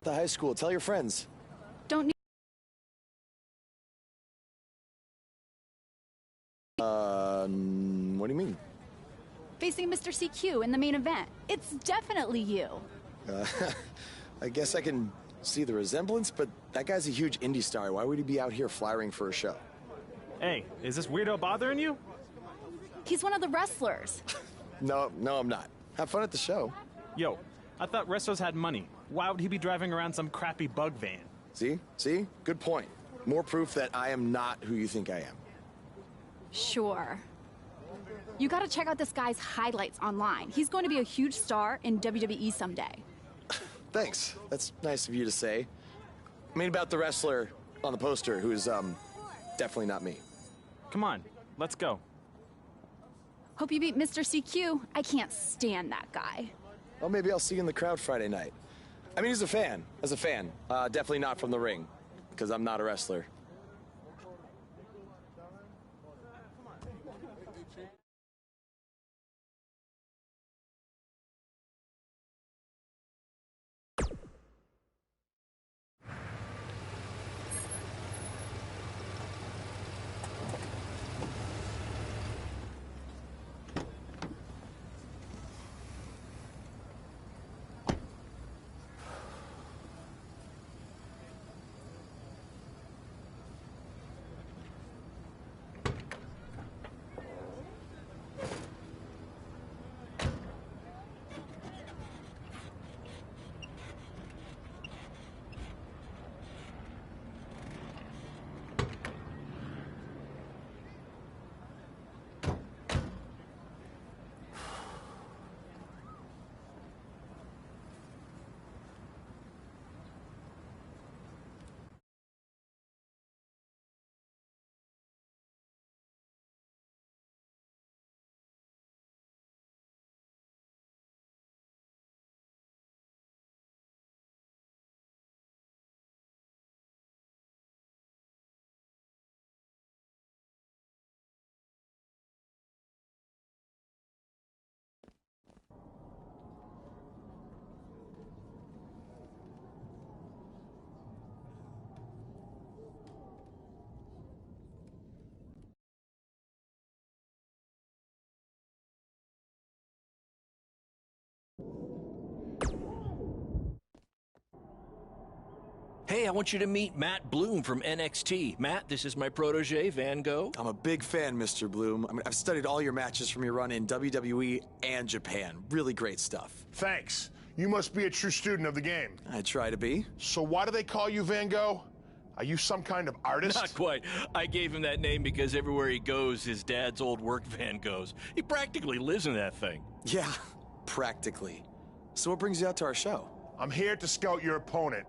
The high school. Tell your friends. Don't need. What do you mean? Facing Mr. CQ in the main event. It's definitely you. Uh, I guess I can see the resemblance, but that guy's a huge indie star. Why would he be out here flying for a show? Hey, is this weirdo bothering you? He's one of the wrestlers. No, I'm not. Have fun at the show. Yo, I thought wrestlers had money. Why would he be driving around some crappy bug van? See? Good point. More proof that I am not who you think I am. Sure. You gotta check out this guy's highlights online. He's going to be a huge star in WWE someday. Thanks. That's nice of you to say. I mean about the wrestler on the poster who's, definitely not me. Come on, let's go. Hope you beat Mr. CQ. I can't stand that guy. Well, maybe I'll see you in the crowd Friday night. I mean, as a fan. Definitely not from the ring, because I'm not a wrestler. Hey, I want you to meet Matt Bloom from NXT. Matt, this is my protege, Van Gogh. I'm a big fan, Mr. Bloom. I mean, I've studied all your matches from your run in WWE and Japan. Really great stuff. Thanks. You must be a true student of the game. I try to be. So why do they call you Van Gogh? Are you some kind of artist? Not quite. I gave him that name because everywhere he goes, his dad's old work van goes. He practically lives in that thing. Yeah, practically. So what brings you out to our show? I'm here to scout your opponent,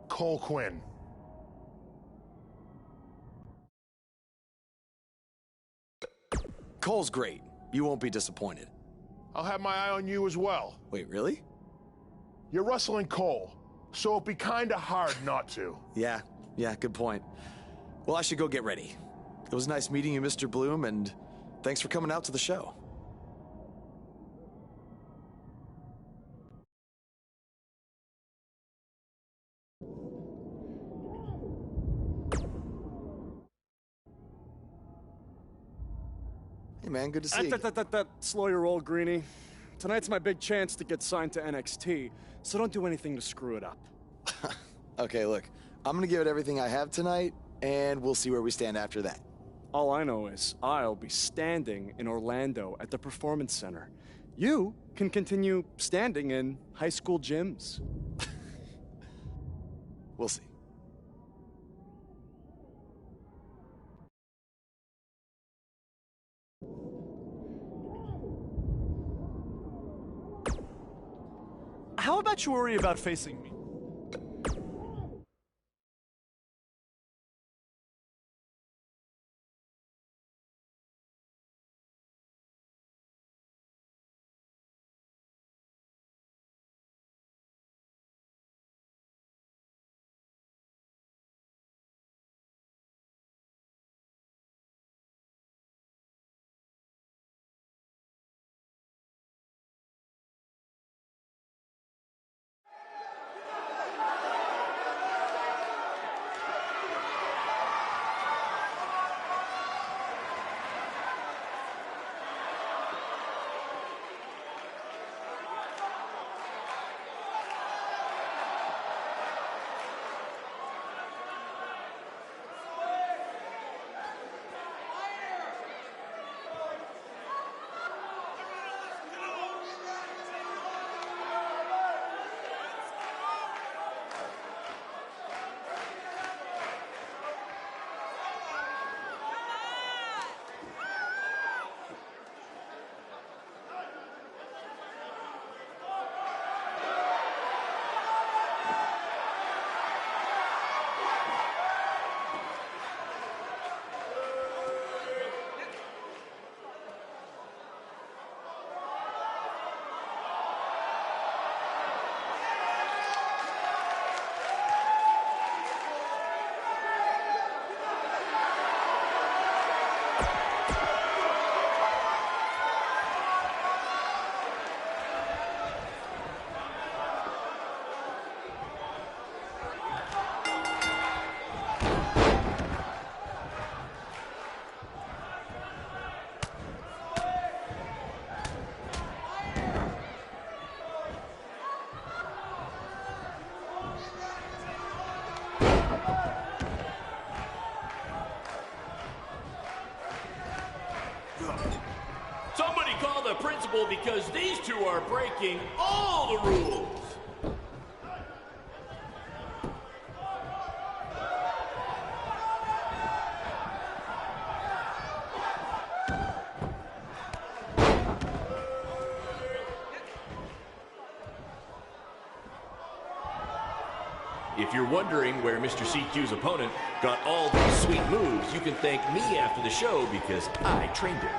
Cole Quinn. Cole's great. You won't be disappointed. I'll have my eye on you as well. Wait, really? You're wrestling Cole, so it'd be kinda hard not to. Yeah, good point. Well, I should go get ready. It was nice meeting you, Mr. Bloom, and thanks for coming out to the show. Hey, man, good to see you. Slow your roll, Greenie. Tonight's my big chance to get signed to NXT, so don't do anything to screw it up. Okay, look, I'm gonna give it everything I have tonight, and we'll see where we stand after that. All I know is I'll be standing in Orlando at the Performance Center. You can continue standing in high school gyms. We'll see. How about you worry about facing me? responsible because these two are breaking all the rules. If you're wondering where Mr. CQ's opponent got all these sweet moves, you can thank me after the show because I trained him.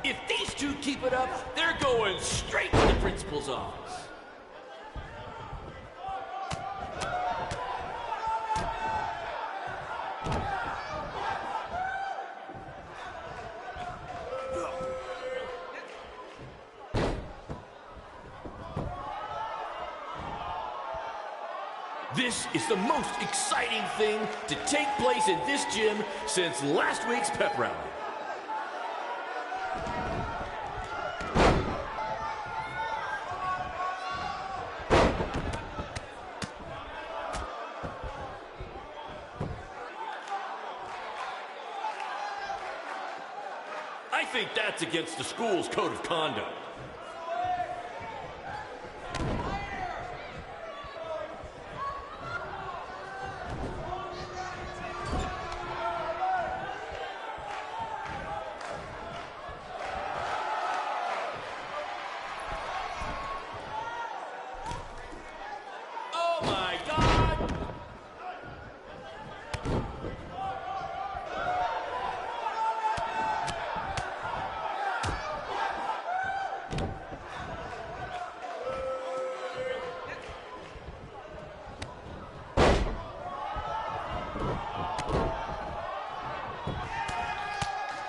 If these two keep it up, they're going straight to the principal's office. This is the most exciting thing to take place in this gym since last week's pep rally. I think that's against the school's code of conduct. Oh my God!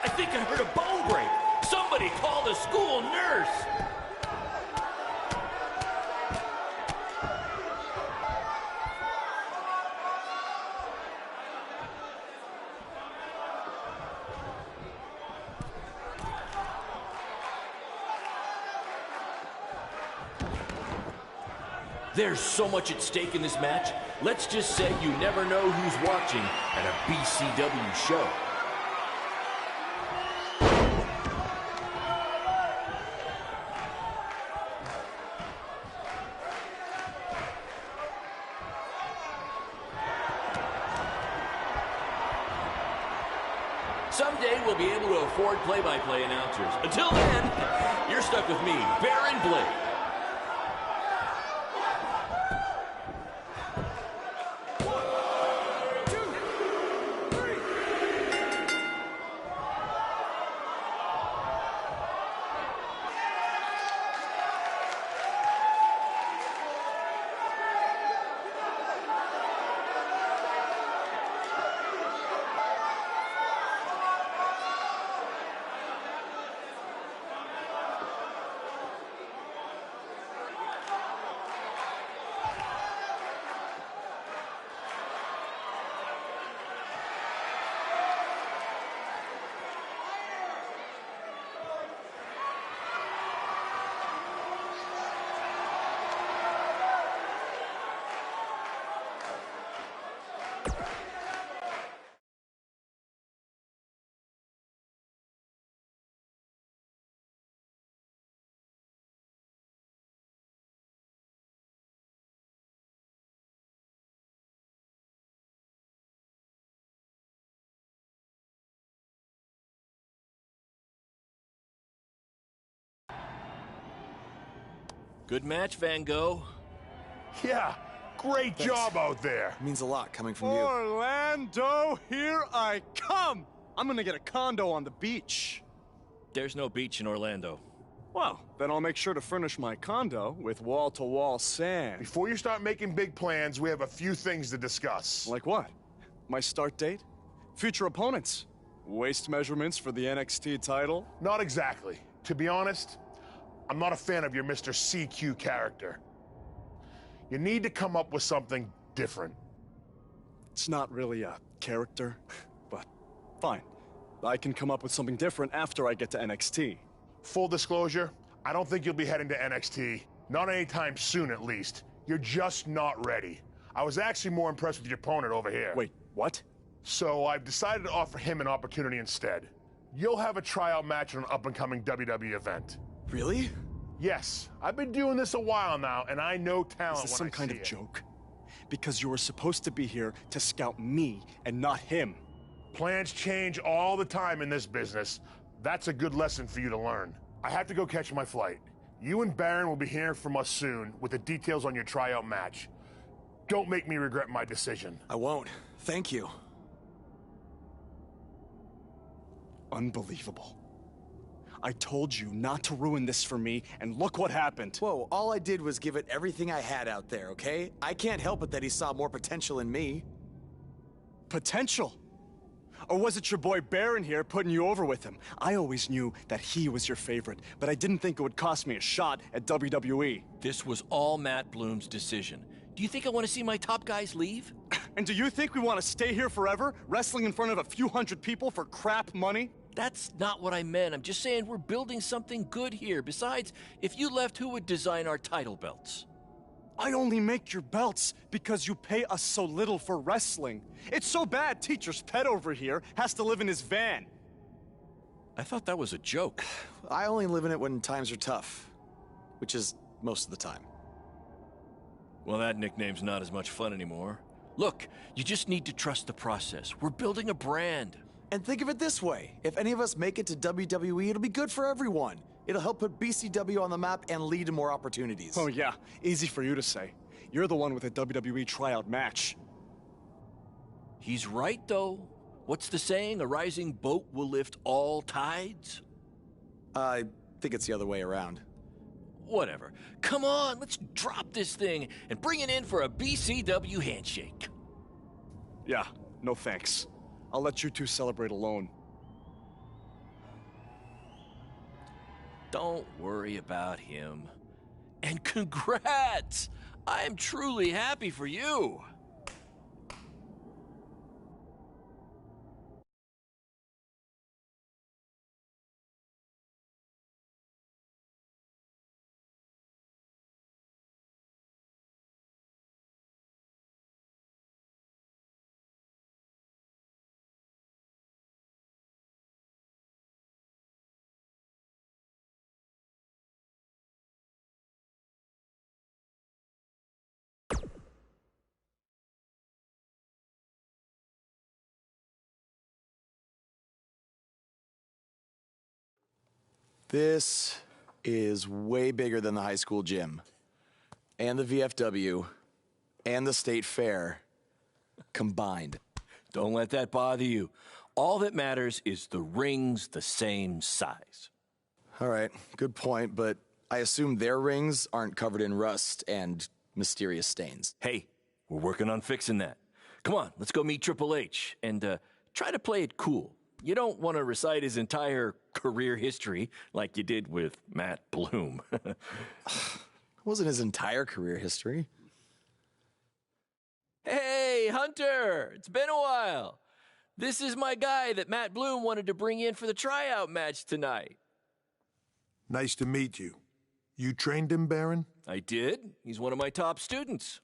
I think I heard a bone break. Somebody call the school nurse. There's so much at stake in this match. Let's just say you never know who's watching at a BCW show. Someday we'll be able to afford play-by-play announcers. Until then, you're stuck with me, Baron Blade. Good match, Van Gogh. Yeah, great job out there. It means a lot coming from you. Orlando, here I come! I'm gonna get a condo on the beach. There's no beach in Orlando. Well, then I'll make sure to furnish my condo with wall-to-wall sand. Before you start making big plans, we have a few things to discuss. Like what? My start date? Future opponents? Waist measurements for the NXT title? Not exactly. To be honest, I'm not a fan of your Mr. CQ character. You need to come up with something different. It's not really a character, but fine. I can come up with something different after I get to NXT. Full disclosure, I don't think you'll be heading to NXT. Not anytime soon, at least. You're just not ready. I was actually more impressed with your opponent over here. Wait, what? So I've decided to offer him an opportunity instead. You'll have a tryout match on an up-and-coming WWE event. Really? Yes, I've been doing this a while now, and I know talent. Is this some kind of joke? Because you were supposed to be here to scout me and not him. Plans change all the time in this business. That's a good lesson for you to learn. I have to go catch my flight. You and Baron will be hearing from us soon with the details on your tryout match. Don't make me regret my decision. I won't. Thank you. Unbelievable. I told you not to ruin this for me, and look what happened. Whoa, all I did was give it everything I had out there, okay? I can't help it that he saw more potential in me. Potential? Or was it your boy Baron here putting you over with him? I always knew that he was your favorite, but I didn't think it would cost me a shot at WWE. This was all Matt Bloom's decision. Do you think I want to see my top guys leave? And do you think we want to stay here forever, wrestling in front of a few hundred people for crap money? That's not what I meant. I'm just saying we're building something good here. Besides, if you left, who would design our title belts? I only make your belts because you pay us so little for wrestling. It's so bad Teacher's pet over here has to live in his van. I thought that was a joke. I only live in it when times are tough, which is most of the time. Well, that nickname's not as much fun anymore. Look, you just need to trust the process. We're building a brand. And think of it this way. If any of us make it to WWE, it'll be good for everyone. It'll help put BCW on the map and lead to more opportunities. Oh yeah, easy for you to say. You're the one with a WWE tryout match. He's right, though. What's the saying? A rising boat will lift all tides? I think it's the other way around. Whatever. Come on, let's drop this thing and bring it in for a BCW handshake. Yeah, no thanks. I'll let you two celebrate alone. Don't worry about him. And congrats! I am truly happy for you. This is way bigger than the high school gym, and the VFW, and the state fair combined. Don't let that bother you. All that matters is the ring's the same size. All right, good point, but I assume their rings aren't covered in rust and mysterious stains. Hey, we're working on fixing that. Come on, let's go meet Triple H and try to play it cool. You don't want to recite his entire career history like you did with Matt Bloom. It wasn't his entire career history. Hey, Hunter! It's been a while. This is my guy that Matt Bloom wanted to bring in for the tryout match tonight. Nice to meet you. You trained him, Baron? I did. He's one of my top students.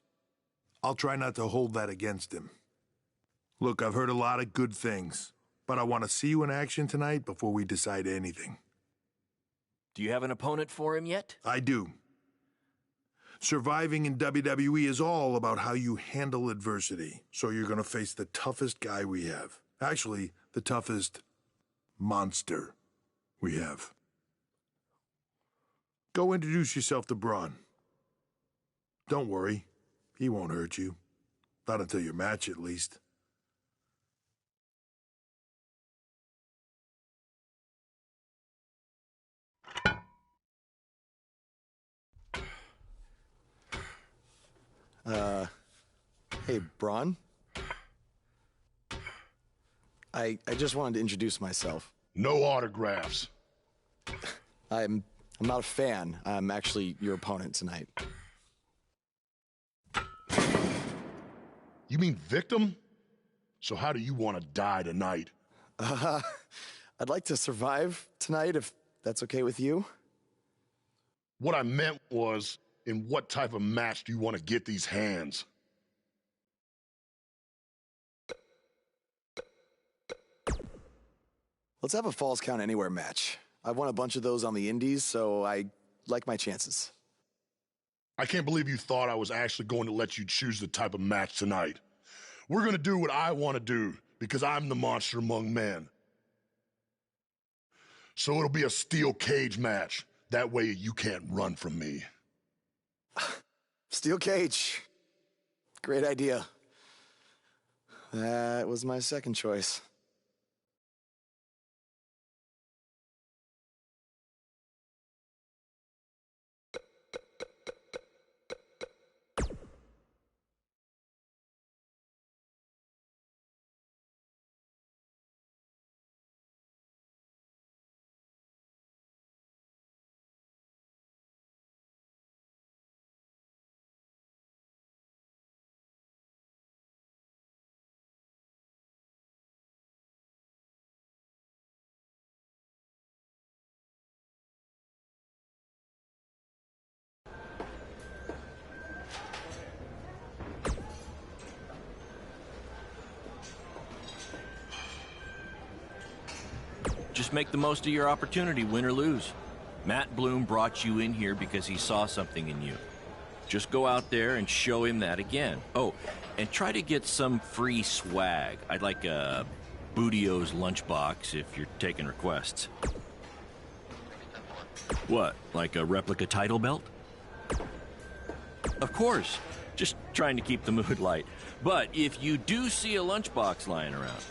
I'll try not to hold that against him. Look, I've heard a lot of good things, but I want to see you in action tonight before we decide anything. Do you have an opponent for him yet? I do. Surviving in WWE is all about how you handle adversity, so you're going to face the toughest guy we have. Actually, the toughest monster we have. Go introduce yourself to Braun. Don't worry, he won't hurt you. Not until your match, at least. Hey, Braun? I just wanted to introduce myself. No autographs. I'm not a fan. I'm actually your opponent tonight. You mean victim? So how do you want to die tonight? I'd like to survive tonight if that's okay with you. What I meant was, in what type of match do you want to get these hands? Let's have a Falls Count Anywhere match. I've won a bunch of those on the indies, so I like my chances. I can't believe you thought I was actually going to let you choose the type of match tonight. We're going to do what I want to do, because I'm the monster among men. So it'll be a steel cage match. That way you can't run from me. Steel cage. Great idea. That was my second choice. Just make the most of your opportunity, win or lose. Matt Bloom brought you in here because he saw something in you. Just go out there and show him that again. Oh, and try to get some free swag. I'd like a Bootio's lunchbox if you're taking requests. What, like a replica title belt? Of course, just trying to keep the mood light. But if you do see a lunchbox lying around,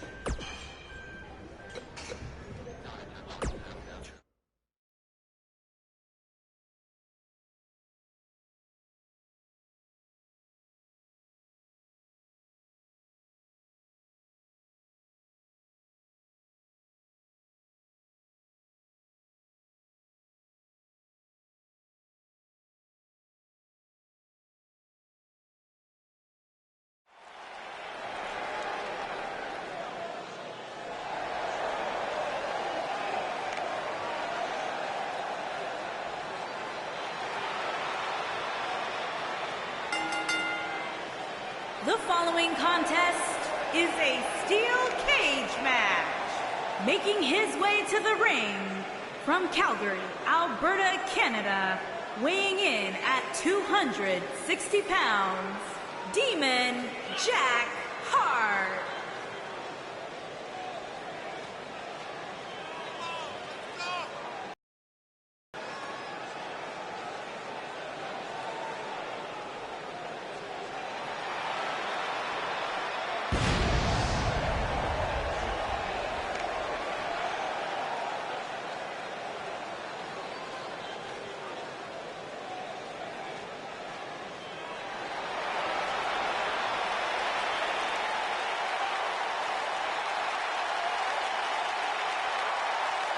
The following contest is a steel cage match. Making his way to the ring from Calgary, Alberta, Canada, weighing in at 260 pounds, Demon Jack Hart.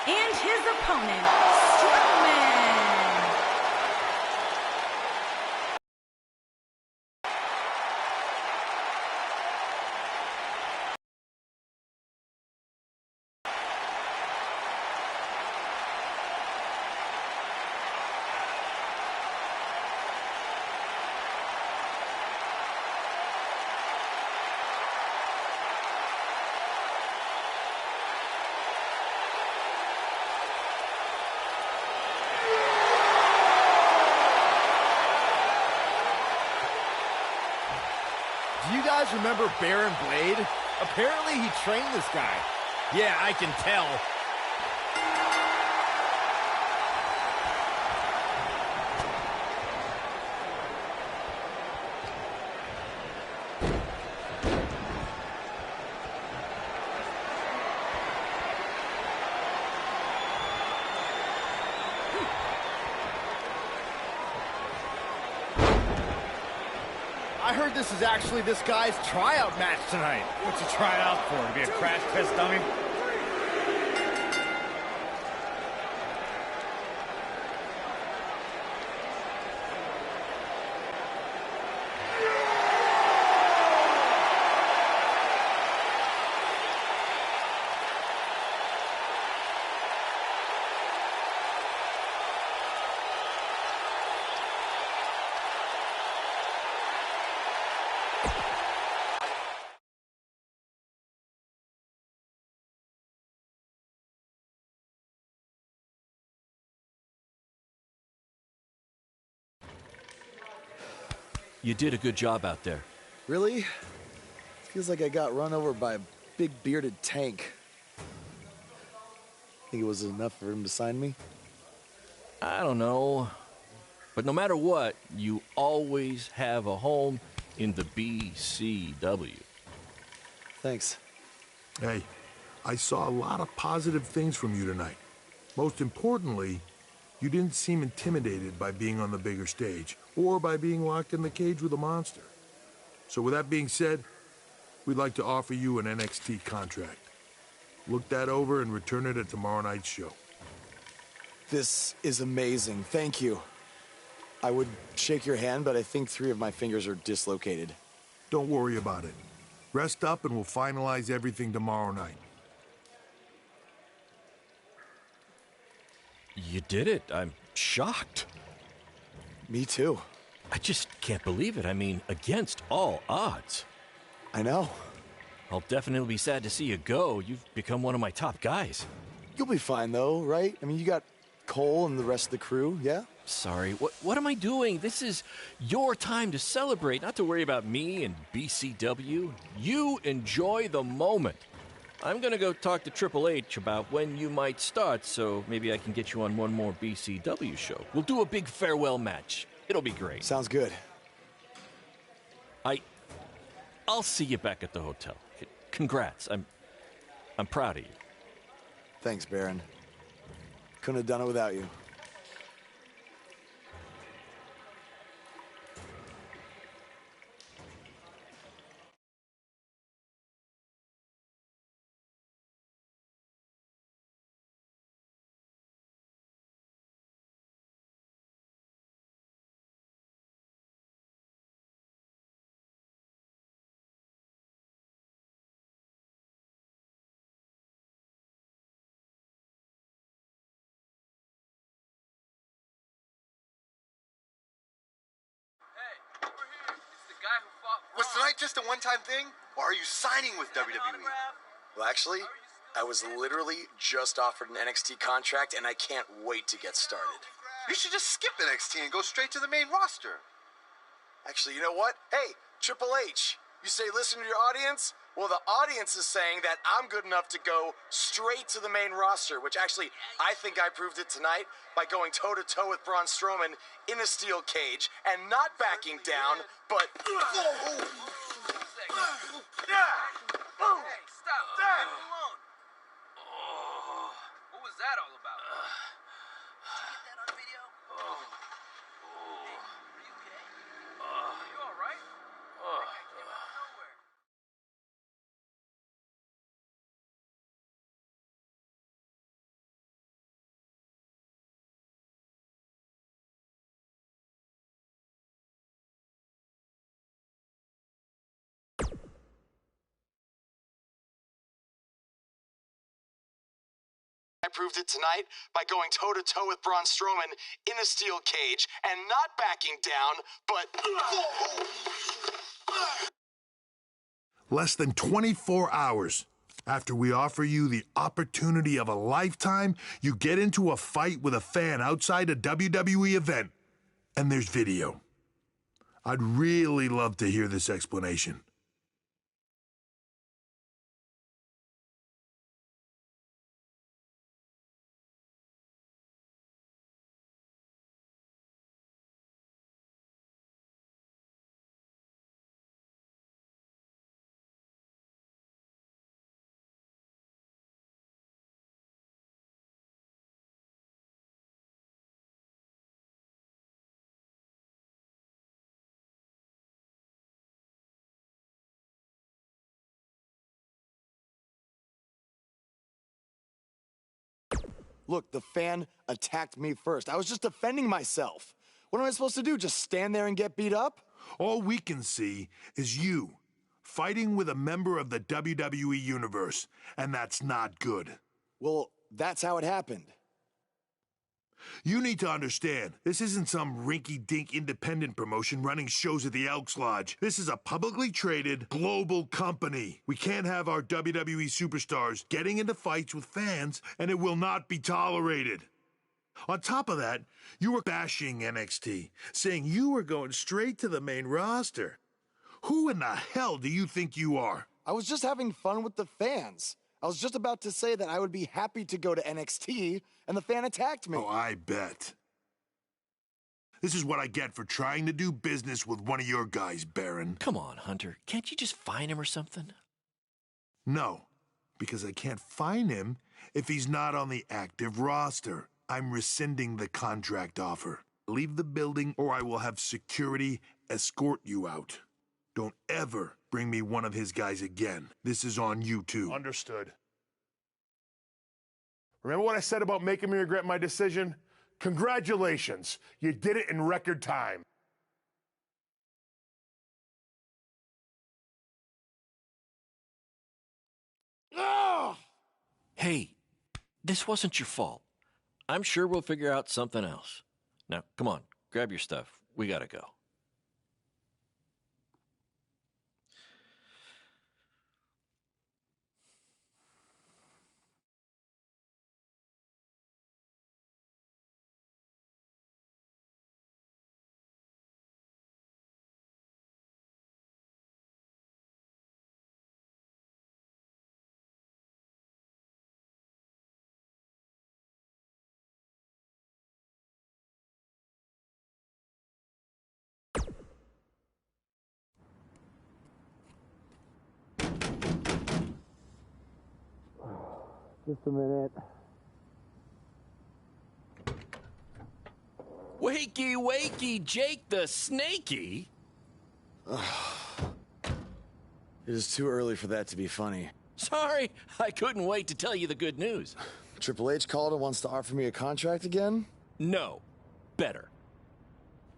And his opponent, Strowman. Do you guys remember Baron Blade? Apparently he trained this guy. Yeah, I can tell. I heard this is actually this guy's tryout match tonight. What's he trying out for? To be a crash test dummy? You did a good job out there. Really? Feels like I got run over by a big bearded tank. Think it was enough for him to sign me? I don't know. But no matter what, you always have a home in the BCW. Thanks. Hey, I saw a lot of positive things from you tonight. Most importantly, you didn't seem intimidated by being on the bigger stage or by being locked in the cage with a monster. So with that being said, we'd like to offer you an NXT contract. Look that over and return it at tomorrow night's show. This is amazing. Thank you. I would shake your hand, but I think 3 of my fingers are dislocated. Don't worry about it. Rest up and we'll finalize everything tomorrow night. You did it. I'm shocked. Me too. I just can't believe it. I mean, against all odds. I know. I'll definitely be sad to see you go. You've become one of my top guys. You'll be fine, though, right? I mean, you got Cole and the rest of the crew, yeah? Sorry, what am I doing? This is your time to celebrate, not to worry about me and BCW. You enjoy the moment. I'm gonna go talk to Triple H about when you might start, so maybe I can get you on one more BCW show. We'll do a big farewell match. It'll be great. Sounds good. I'll see you back at the hotel. Congrats. I'm proud of you. Thanks, Baron. Couldn't have done it without you. Was tonight just a one-time thing, or are you signing with WWE? Well, actually, I was literally just offered an NXT contract, and I can't wait to get started. You should just skip NXT and go straight to the main roster. Actually, you know what? Hey, Triple H, you say listen to your audience? Well, the audience is saying that I'm good enough to go straight to the main roster, which actually, I think I proved it tonight by going toe-to-toe with Braun Strowman in a steel cage and not backing down, but... Hey, stop. Leave him alone. What was that all about? Did you get that on video? Hey, are you okay? Are you all right? That came out of nowhere. I proved it tonight by going toe-to-toe with Braun Strowman in a steel cage and not backing down, but... Less than 24 hours after we offer you the opportunity of a lifetime, you get into a fight with a fan outside a WWE event, and there's video. I'd really love to hear this explanation. Look, the fan attacked me first. I was just defending myself. What am I supposed to do, just stand there and get beat up? All we can see is you fighting with a member of the WWE Universe, and that's not good. Well, that's how it happened. You need to understand, this isn't some rinky-dink independent promotion running shows at the Elks Lodge. This is a publicly traded, global company. We can't have our WWE superstars getting into fights with fans, and it will not be tolerated. On top of that, you were bashing NXT, saying you were going straight to the main roster. Who in the hell do you think you are? I was just having fun with the fans. I was just about to say that I would be happy to go to NXT, and the fan attacked me. Oh, I bet. This is what I get for trying to do business with one of your guys, Baron. Come on, Hunter. Can't you just find him or something? No, because I can't find him if he's not on the active roster. I'm rescinding the contract offer. Leave the building or I will have security escort you out. Don't ever bring me one of his guys again. This is on you too. Understood. Remember what I said about making me regret my decision? Congratulations. You did it in record time. Oh! Hey, this wasn't your fault. I'm sure we'll figure out something else. Now, come on, grab your stuff. We gotta go. Just a minute. Wakey, wakey, Jake the Snakey. It is too early for that to be funny. Sorry, I couldn't wait to tell you the good news. Triple H called and wants to offer me a contract again? No, better.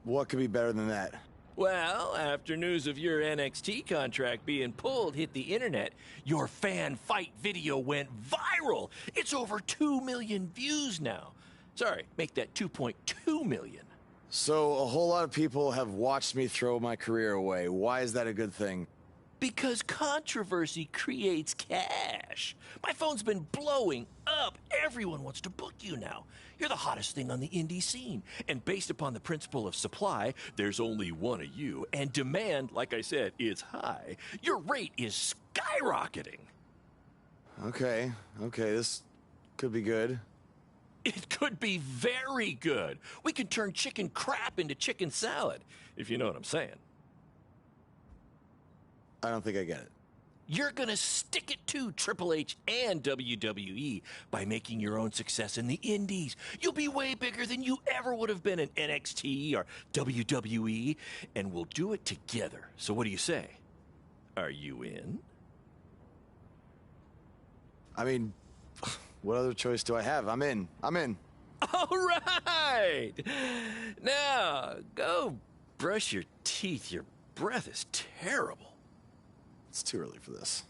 What could be better than that? Well, after news of your NXT contract being pulled hit the internet, your fan fight video went viral. It's over 2 million views now. Sorry, make that 2.2 million. So a whole lot of people have watched me throw my career away. Why is that a good thing? Because controversy creates cash. My phone's been blowing up. Everyone wants to book you now. You're the hottest thing on the indie scene. And based upon the principle of supply, there's only one of you. And demand, like I said, is high. Your rate is skyrocketing. Okay, this could be good. It could be very good. We could turn chicken crap into chicken salad, if you know what I'm saying. I don't think I get it. You're gonna stick it to Triple H and WWE by making your own success in the indies. You'll be way bigger than you ever would have been in NXT or WWE, and we'll do it together. So what do you say? Are you in? I mean, what other choice do I have? I'm in. All right! Now, go brush your teeth. Your breath is terrible. It's too early for this.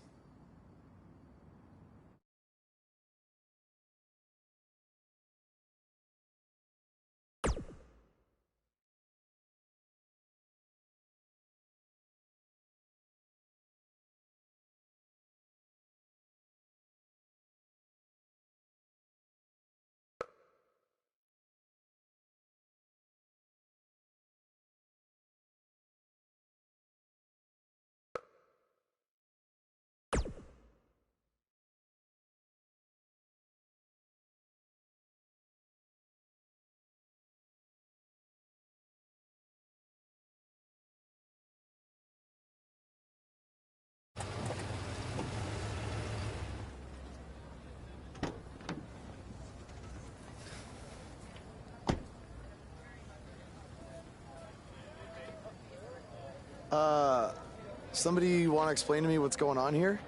Somebody want to explain to me what's going on here?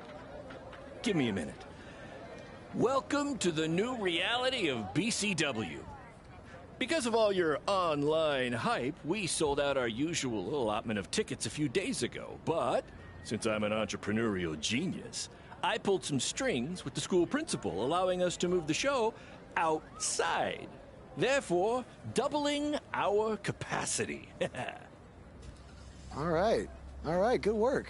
Give me a minute. Welcome to the new reality of BCW. Because of all your online hype, we sold out our usual allotment of tickets a few days ago. But since I'm an entrepreneurial genius, I pulled some strings with the school principal, allowing us to move the show outside, therefore doubling our capacity. All right, good work.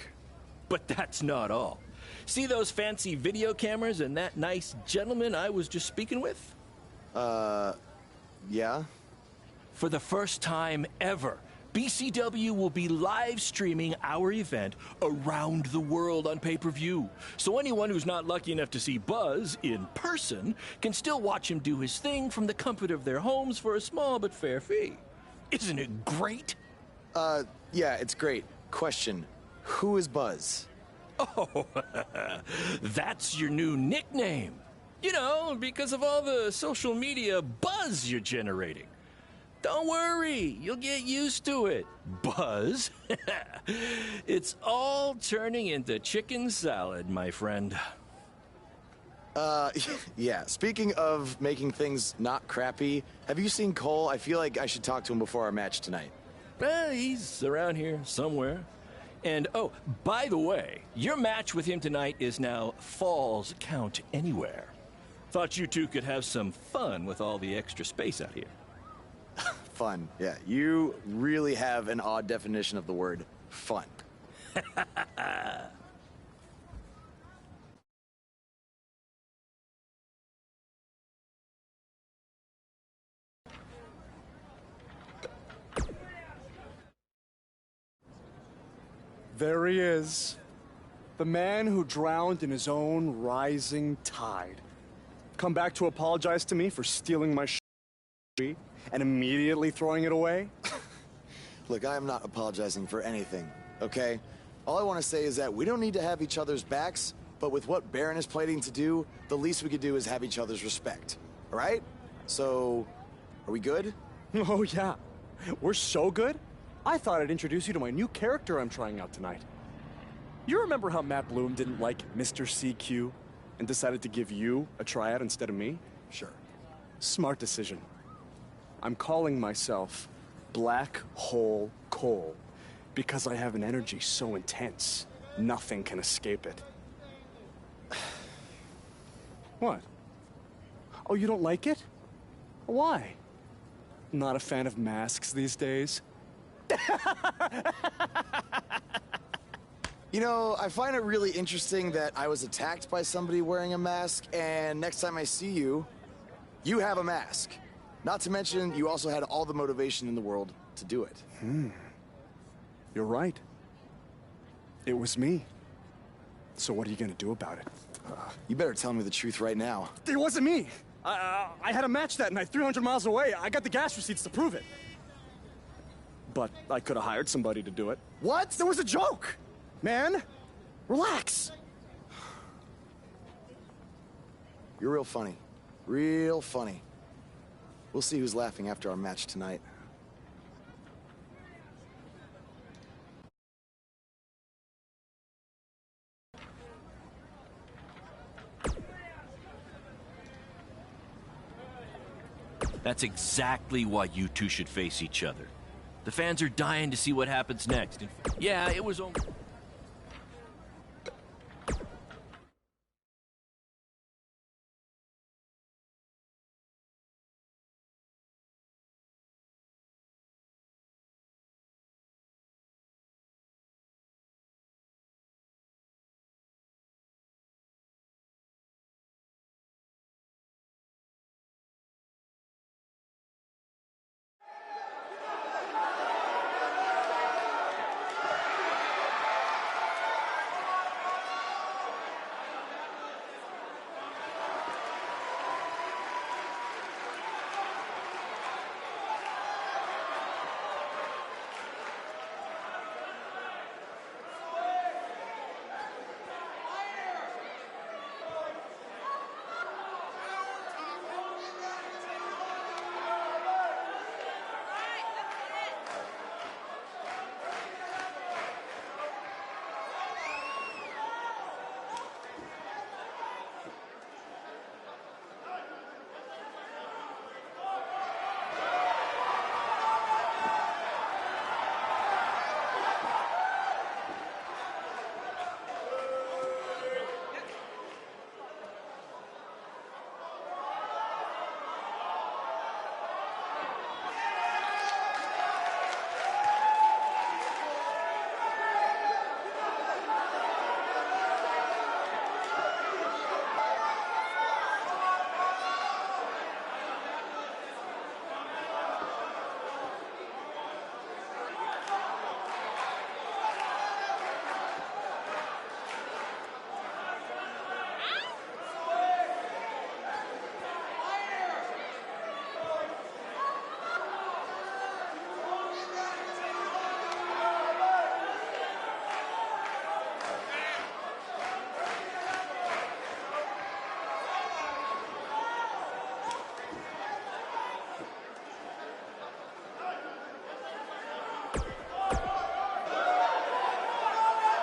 But that's not all. See those fancy video cameras and that nice gentleman I was just speaking with? Yeah? For the first time ever, BCW will be live streaming our event around the world on pay-per-view. So anyone who's not lucky enough to see Buzz in person can still watch him do his thing from the comfort of their homes for a small but fair fee. Isn't it great? Yeah, it's great. Question, who is Buzz? Oh, that's your new nickname. You know, because of all the social media buzz you're generating. Don't worry, you'll get used to it. Buzz? It's all turning into chicken salad, my friend. Yeah, speaking of making things not crappy, have you seen Cole? I feel like I should talk to him before our match tonight. He's around here somewhere. And, oh, by the way, your match with him tonight is now Falls Count Anywhere. Thought you two could have some fun with all the extra space out here. Fun, yeah. You really have an odd definition of the word fun. There he is. The man who drowned in his own rising tide. Come back to apologize to me for stealing my and immediately throwing it away? Look, I am not apologizing for anything, okay? All I want to say is that we don't need to have each other's backs, but with what Baron is planning to do, the least we could do is have each other's respect, all right? So, are we good? Oh, yeah. We're so good? I thought I'd introduce you to my new character I'm trying out tonight. You remember how Matt Bloom didn't like Mr. CQ and decided to give you a tryout instead of me? Sure. Smart decision. I'm calling myself Black Hole Cole because I have an energy so intense, nothing can escape it. What? Oh, you don't like it? Why? Not a fan of masks these days? You know, I find it really interesting that I was attacked by somebody wearing a mask, and next time I see you, you have a mask. Not to mention, you also had all the motivation in the world to do it. You're right. It was me. So what are you gonna do about it? You better tell me the truth right now. It wasn't me! I had a match that night, 300 miles away. I got the gas receipts to prove it. But I could have hired somebody to do it. What? That was a joke! Man, relax. You're real funny. Real funny. We'll see who's laughing after our match tonight. That's exactly why you two should face each other. The fans are dying to see what happens next. Yeah, it was only...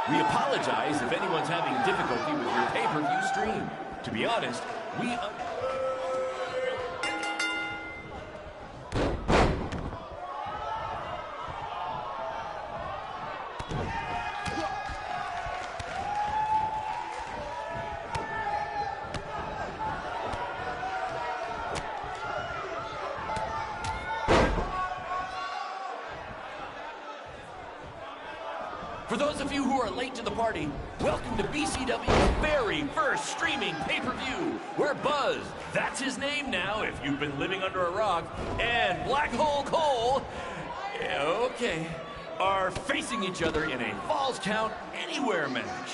We apologize if anyone's having difficulty with your pay-per-view stream. To be honest, we... For those of you who are late to the party, welcome to BCW's very first streaming pay-per-view, where Buzz, that's his name now if you've been living under a rock, and Black Hole Cole, okay, are facing each other in a Falls Count Anywhere match.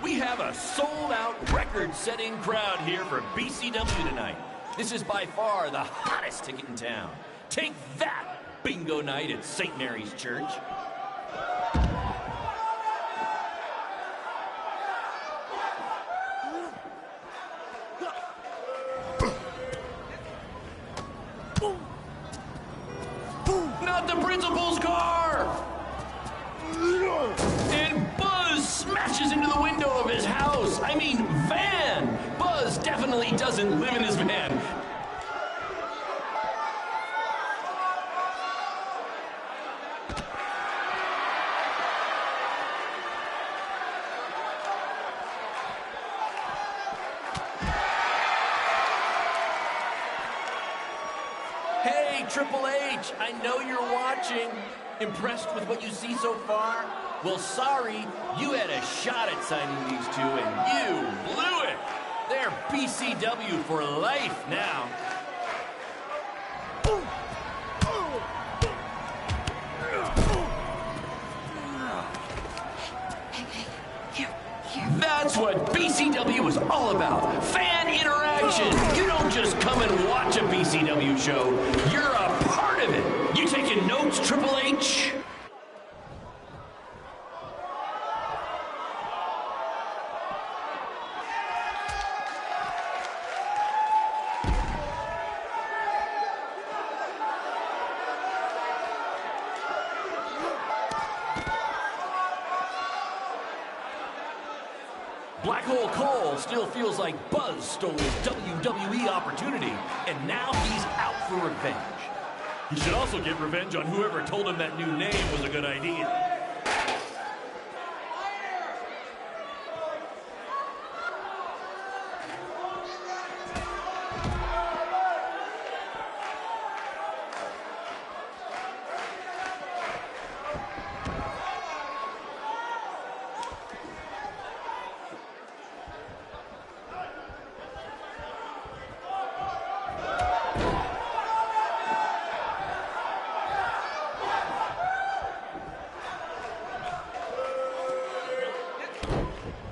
We have a sold-out, record-setting crowd here for BCW tonight. This is by far the hottest ticket in town. Take that, bingo night at St. Mary's Church. Not the principal's car! And Buzz smashes into the window of his house. I mean, van! Buzz definitely doesn't live in his van. Triple H, I know you're watching. Impressed with what you see so far? Well, sorry, you had a shot at signing these two, and you blew it. They're BCW for life now. That's what BCW is all about. Fan interaction. You don't just come and watch a BCW show. You're a part of it. You taking notes, Triple H? Black Hole Cole still feels like Buzz stole his WWE opportunity, and now he's out for revenge. He should also get revenge on whoever told him that new name was a good idea.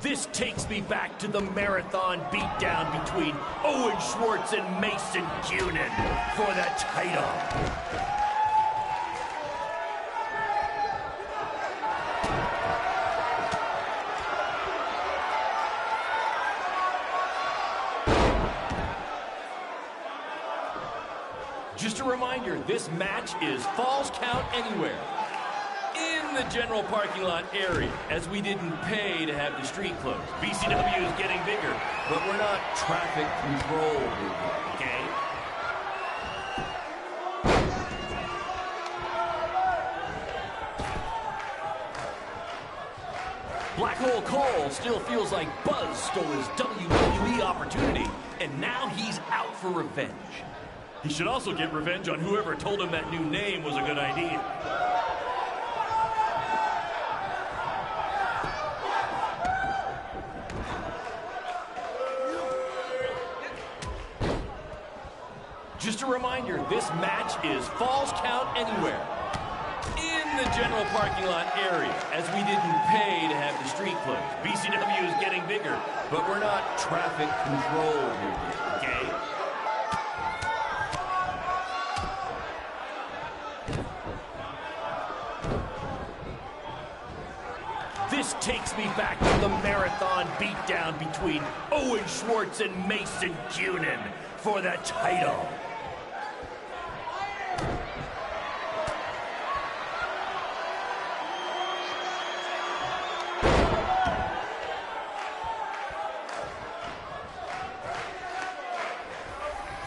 This takes me back to the marathon beatdown between Owen Schwartz and Mason Cunin for the title. Just a reminder, this match is Falls Count Anywhere. In the general parking lot area, as we didn't pay to have the street closed. BCW is getting bigger, but we're not traffic control, okay? Black Hole Cole still feels like Buzz stole his WWE opportunity, and now he's out for revenge. He should also get revenge on whoever told him that new name was a good idea. Just a reminder, this match is Falls Count Anywhere. In the general parking lot area, as we didn't pay to have the street closed. BCW is getting bigger, but we're not traffic control here, okay? This takes me back to the marathon beatdown between Owen Schwartz and Mason Cunin for the title.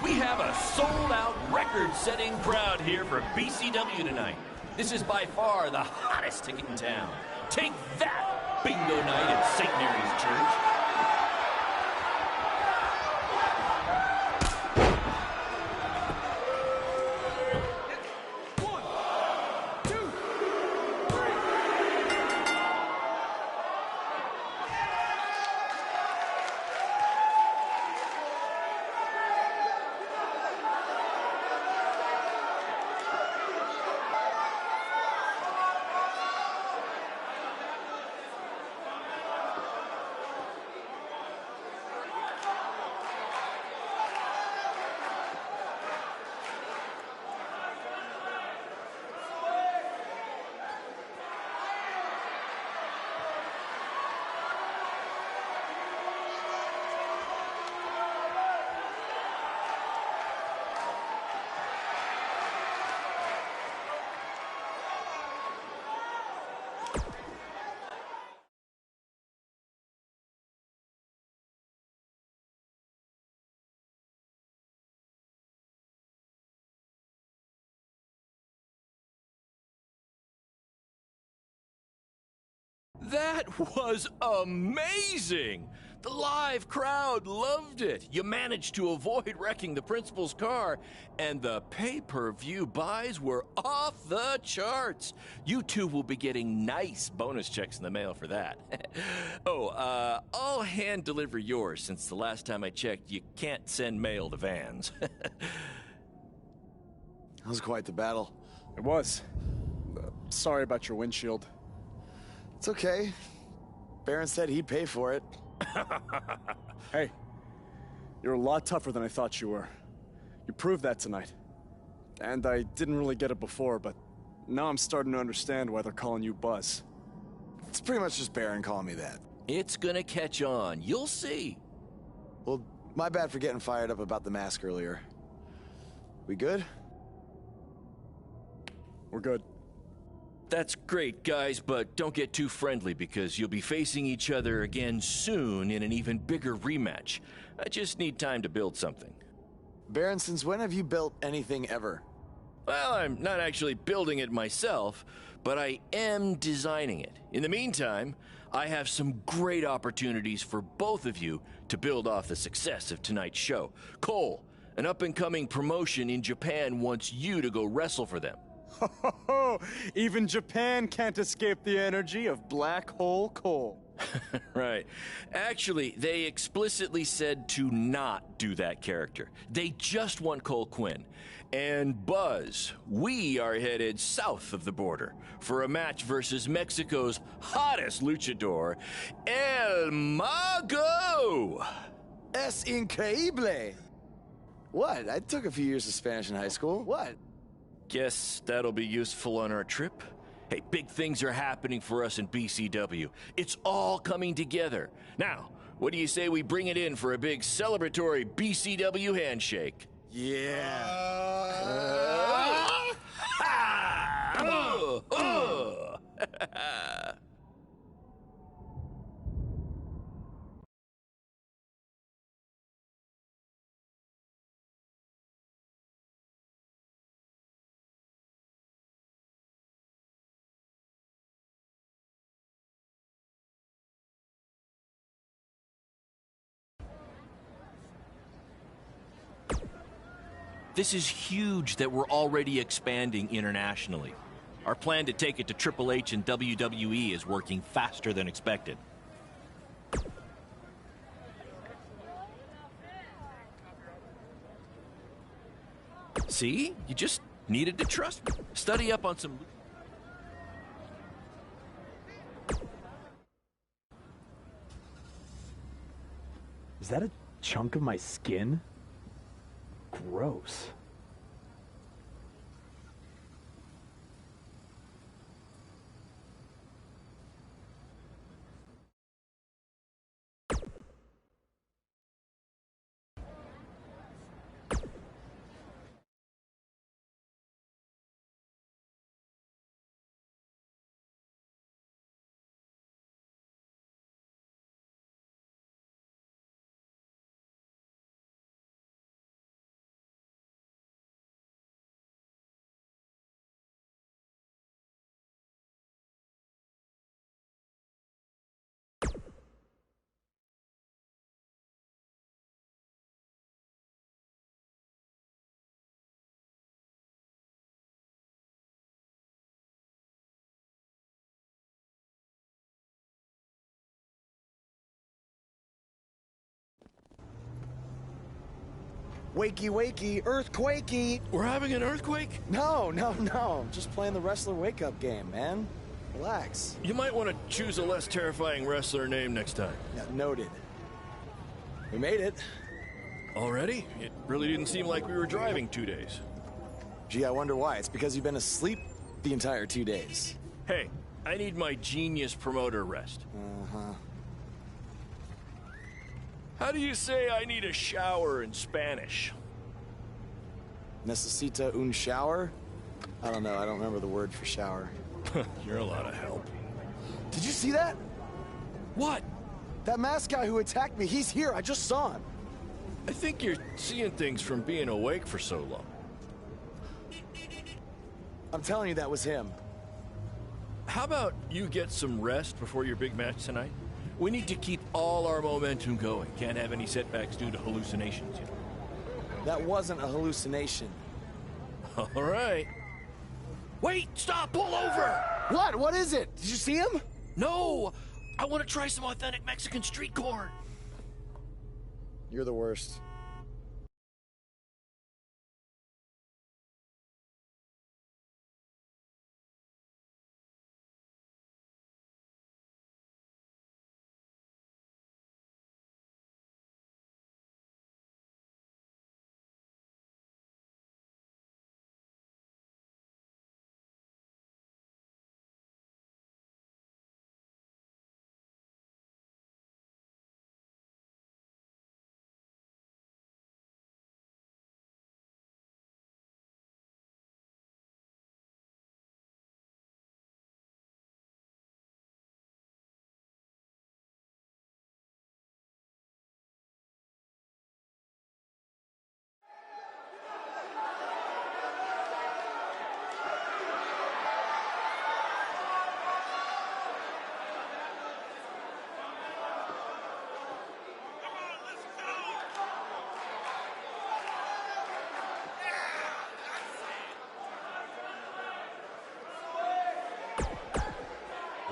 We have a sold-out, record-setting crowd here for BCW tonight. This is by far the hottest ticket in town. Take that, bingo night at St. Mary's Church. That was amazing! The live crowd loved it. You managed to avoid wrecking the principal's car, and the pay-per-view buys were off the charts. You two will be getting nice bonus checks in the mail for that. I'll hand deliver yours since the last time I checked, you can't send mail to vans. That was quite the battle. It was. Sorry about your windshield. It's okay. Baron said he'd pay for it. Hey, you're a lot tougher than I thought you were. You proved that tonight. And I didn't really get it before, but now I'm starting to understand why they're calling you Buzz. It's pretty much just Baron calling me that. It's gonna catch on. You'll see. Well, my bad for getting fired up about the mask earlier. We good? We're good. That's great, guys, but don't get too friendly because you'll be facing each other again soon in an even bigger rematch. I just need time to build something. Baron, since when have you built anything ever? Well, I'm not actually building it myself, but I am designing it. In the meantime, I have some great opportunities for both of you to build off the success of tonight's show. Cole, an up-and-coming promotion in Japan wants you to go wrestle for them. Even Japan can't escape the energy of Black Hole Cole. Right. Actually, they explicitly said to not do that character. They just want Cole Quinn. And Buzz, we are headed south of the border for a match versus Mexico's hottest luchador, El Mago! Es increíble! What? I took a few years of Spanish in high school. What? Guess that'll be useful on our trip. Hey, big things are happening for us in BCW. It's all coming together. Now, what do you say we bring it in for a big celebratory BCW handshake? Yeah. This is huge that we're already expanding internationally. Our plan to take it to Triple H and WWE is working faster than expected. See? You just needed to trust me. Study up on some... Is that a chunk of my skin? Gross. Wakey, wakey, earthquakey. We're having an earthquake? No. I'm just playing the wrestler wake-up game, man. Relax. You might want to choose a less terrifying wrestler name next time. Yeah, noted. We made it. Already? It really didn't seem like we were driving 2 days. Gee, I wonder why. It's because you've been asleep the entire 2 days. Hey, I need my genius promoter rest. Uh-huh. How do you say I need a shower in Spanish? Necesita un shower? I don't know. I don't remember the word for shower. You're a lot of help. Did you see that? What? That masked guy who attacked me, he's here. I just saw him. I think you're seeing things from being awake for so long. I'm telling you, that was him. How about you get some rest before your big match tonight? We need to keep all our momentum going. Can't have any setbacks due to hallucinations, you know. That wasn't a hallucination. All right. Wait, stop, pull over! What? What is it? Did you see him? No! I want to try some authentic Mexican street corn. You're the worst.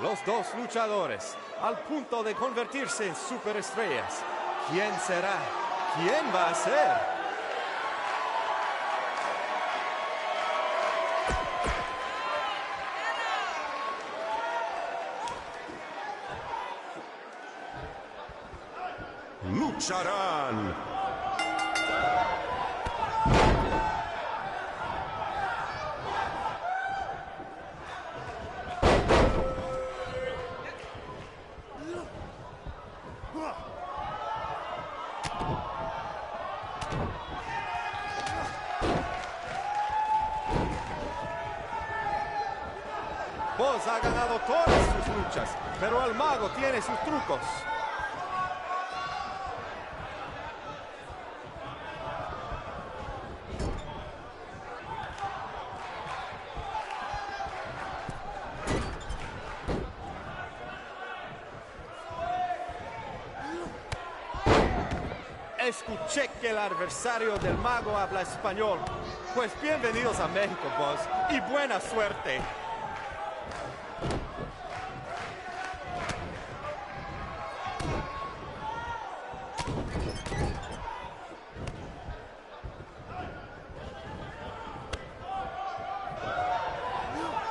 Los dos luchadores, al punto de convertirse en superestrellas. ¿Quién será? ¿Quién va a ser? Lucharán. Boss ha ganado todas sus luchas, pero el mago tiene sus trucos. Escuché que el adversario del mago habla español. Pues bienvenidos a México, boss, y buena suerte.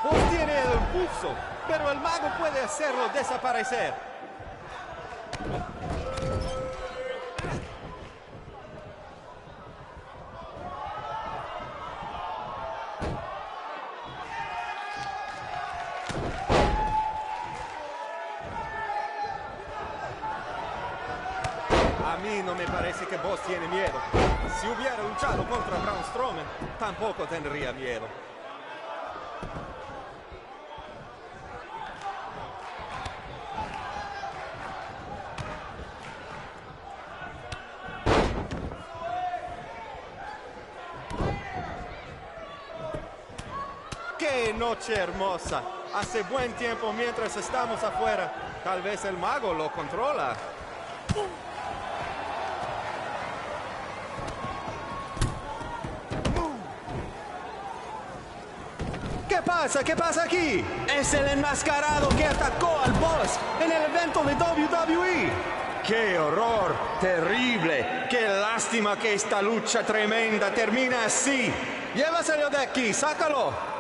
Boss tiene el impulso, pero el mago puede hacerlo desaparecer. A mí no me parece que Boss tiene miedo. Si hubiera luchado contra Braun Strowman, tampoco tendría miedo. ¡Qué noche hermosa! Hace buen tiempo mientras estamos afuera. Tal vez el mago lo controla. ¿Qué pasa? ¿Qué pasa aquí? Es el enmascarado que atacó al Boss en el evento de WWE. ¡Qué horror! ¡Terrible! ¡Qué lástima que esta lucha tremenda termina así! ¡Llévaselo de aquí! ¡Sácalo!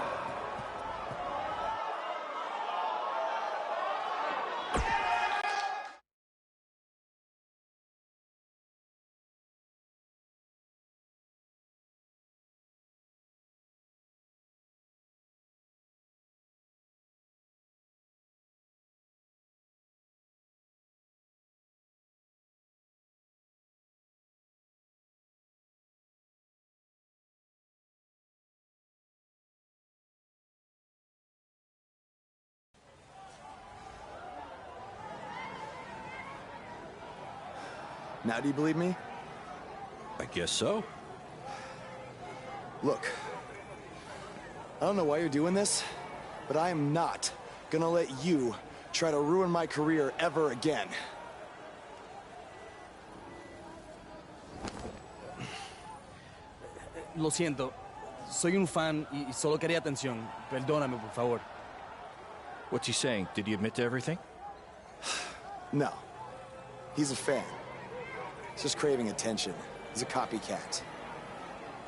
Now do you believe me? I guess so. Look, I don't know why you're doing this, but I am not gonna let you try to ruin my career ever again. Lo siento. Soy un fan y solo quería atención. Perdóname, por favor. What's he saying? Did he admit to everything? No. He's a fan. He's just craving attention. He's a copycat.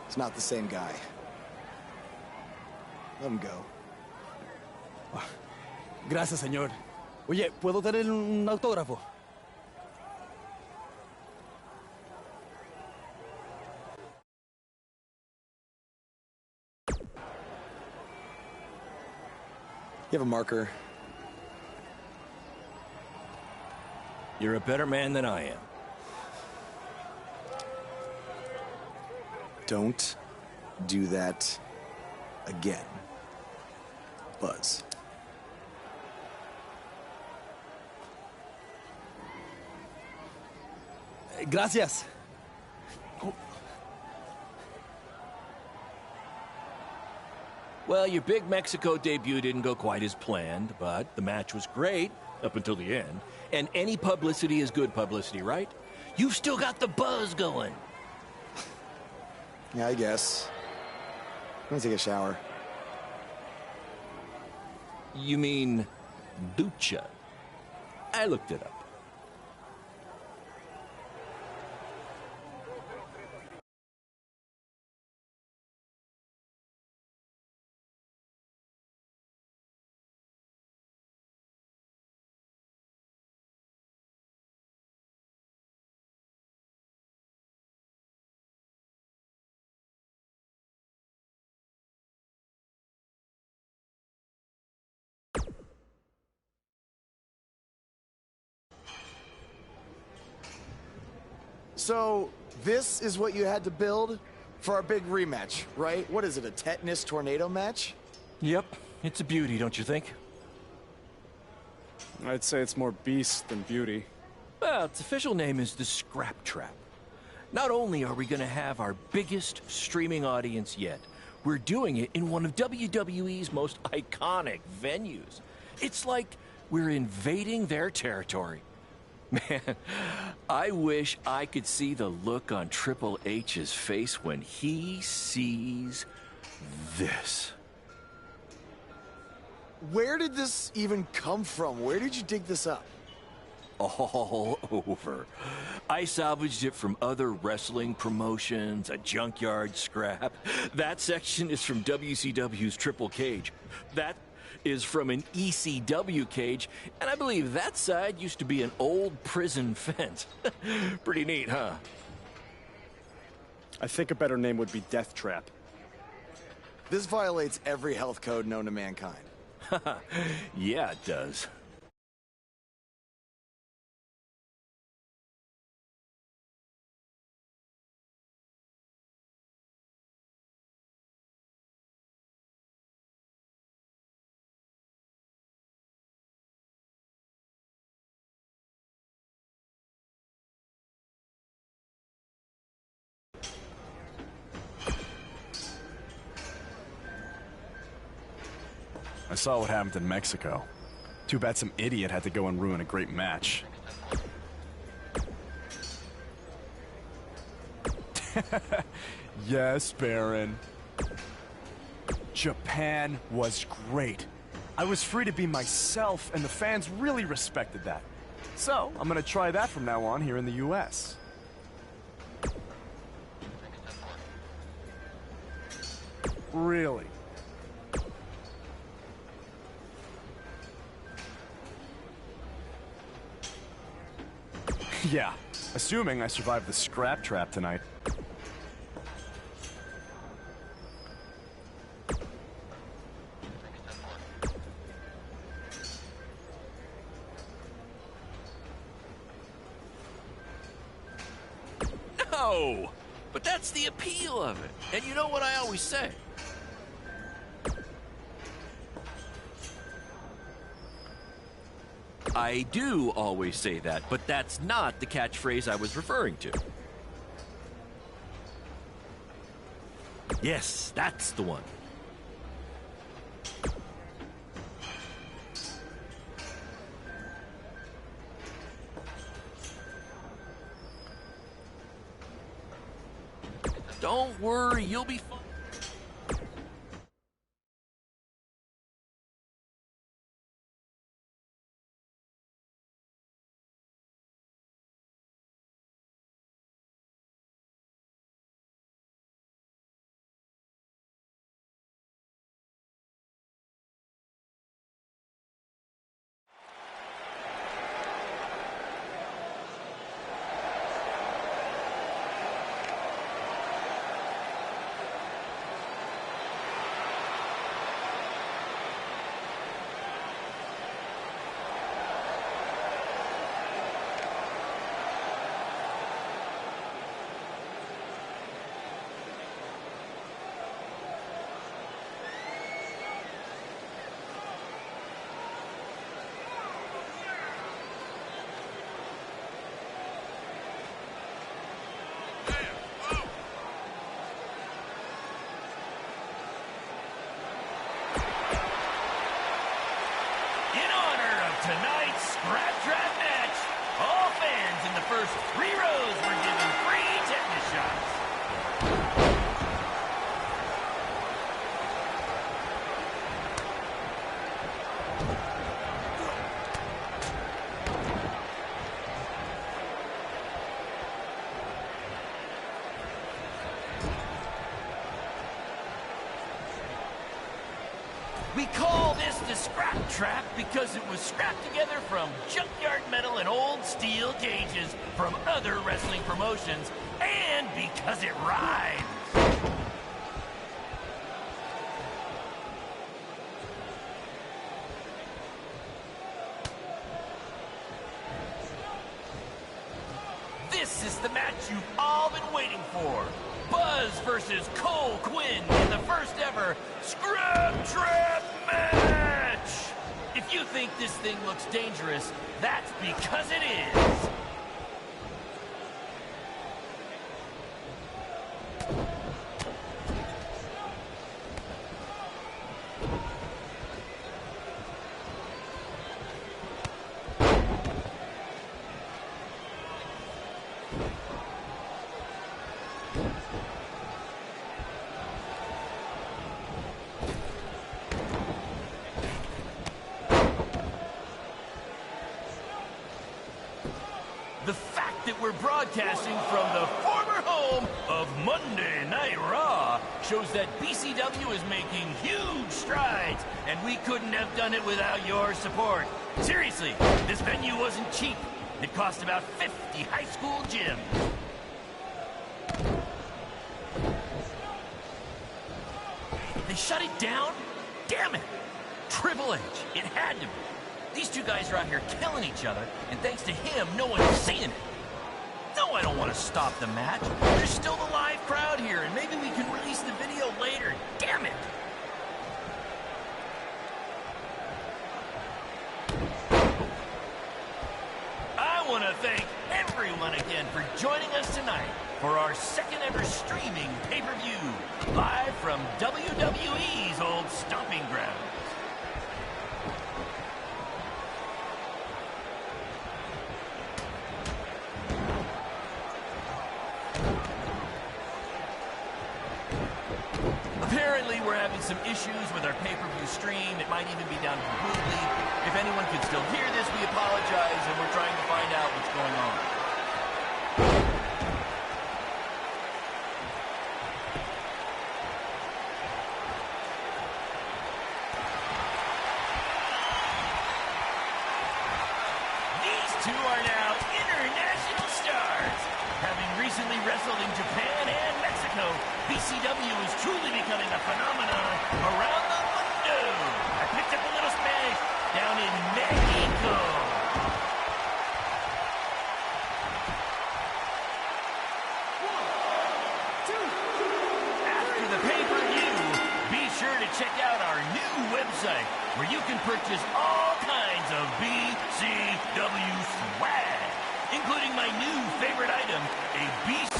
He's not the same guy. Let him go. Gracias, señor. Oye, ¿puedo tener un autógrafo? You have a marker? You're a better man than I am. Don't do that again, Buzz. Gracias. Well, your big Mexico debut didn't go quite as planned, but the match was great up until the end. And any publicity is good publicity, right? You've still got the buzz going. Yeah, I guess. I'm gonna take a shower. You mean ducha? I looked it up. So, this is what you had to build for our big rematch, right? What is it, a tetanus tornado match? Yep, it's a beauty, don't you think? I'd say it's more beast than beauty. Well, its official name is the Scrap Trap. Not only are we going to have our biggest streaming audience yet, we're doing it in one of WWE's most iconic venues. It's like we're invading their territory. Man, I wish I could see the look on Triple H's face when he sees this. Where did this even come from? Where did you dig this up? All over. I salvaged it from other wrestling promotions, a junkyard scrap. That section is from WCW's Triple Cage. That is from an ECW cage, and I believe that side used to be an old prison fence. Pretty neat, huh? I think a better name would be Death Trap. This violates every health code known to mankind. Yeah, it does. I saw what happened in Mexico. Too bad some idiot had to go and ruin a great match. Yes, Baron. Japan was great. I was free to be myself, and the fans really respected that. So, I'm gonna try that from now on here in the US. Really? Yeah, assuming I survive the scrap trap tonight. No! But that's the appeal of it. And you know what I always say? I do always say that, but that's not the catchphrase I was referring to. Yes, that's the one. Don't worry, you'll be fine. Tonight's Scrap Trap match. All fans in the first 3 rows were given free tetanus shots. We call this the Scrap Trap because it was scrapped together from junkyard metal and old steel cages from other wrestling promotions, and because it rhymes. This is the match you've all been waiting for. Buzz versus Cole Quinn in the first ever Scrap Trap match! If you think this thing looks dangerous, that's because it is. The fact that we're broadcasting from the former home of Monday Night Raw shows that BCW is making huge strides, and we couldn't have done it without your support. Seriously, this venue wasn't cheap. It cost about 50 high school gyms. They shut it down? Damn it! Triple H, it had to be. These two guys are out here killing each other, and thanks to him, no one's seeing it. No, I don't want to stop the match. There's still the live crowd here, and maybe we can release the video later. Damn it! I want to thank everyone again for joining us tonight for our second ever streaming pay-per-view, live from WWE's old stomping grounds. Apparently, we're having some issues with our pay-per-view stream. It might even be down completely. If anyone can still hear this, we apologize, and we're trying to find out what's going on. These two are now international stars. Having recently wrestled in Japan and Mexico, BCW is truly becoming a phenomenon around the mundo. I picked up a little Spanish down in Mexico. After the pay-per-view, be sure to check out our new website where you can purchase all kinds of BCW swag, including my new favorite item, a BCW.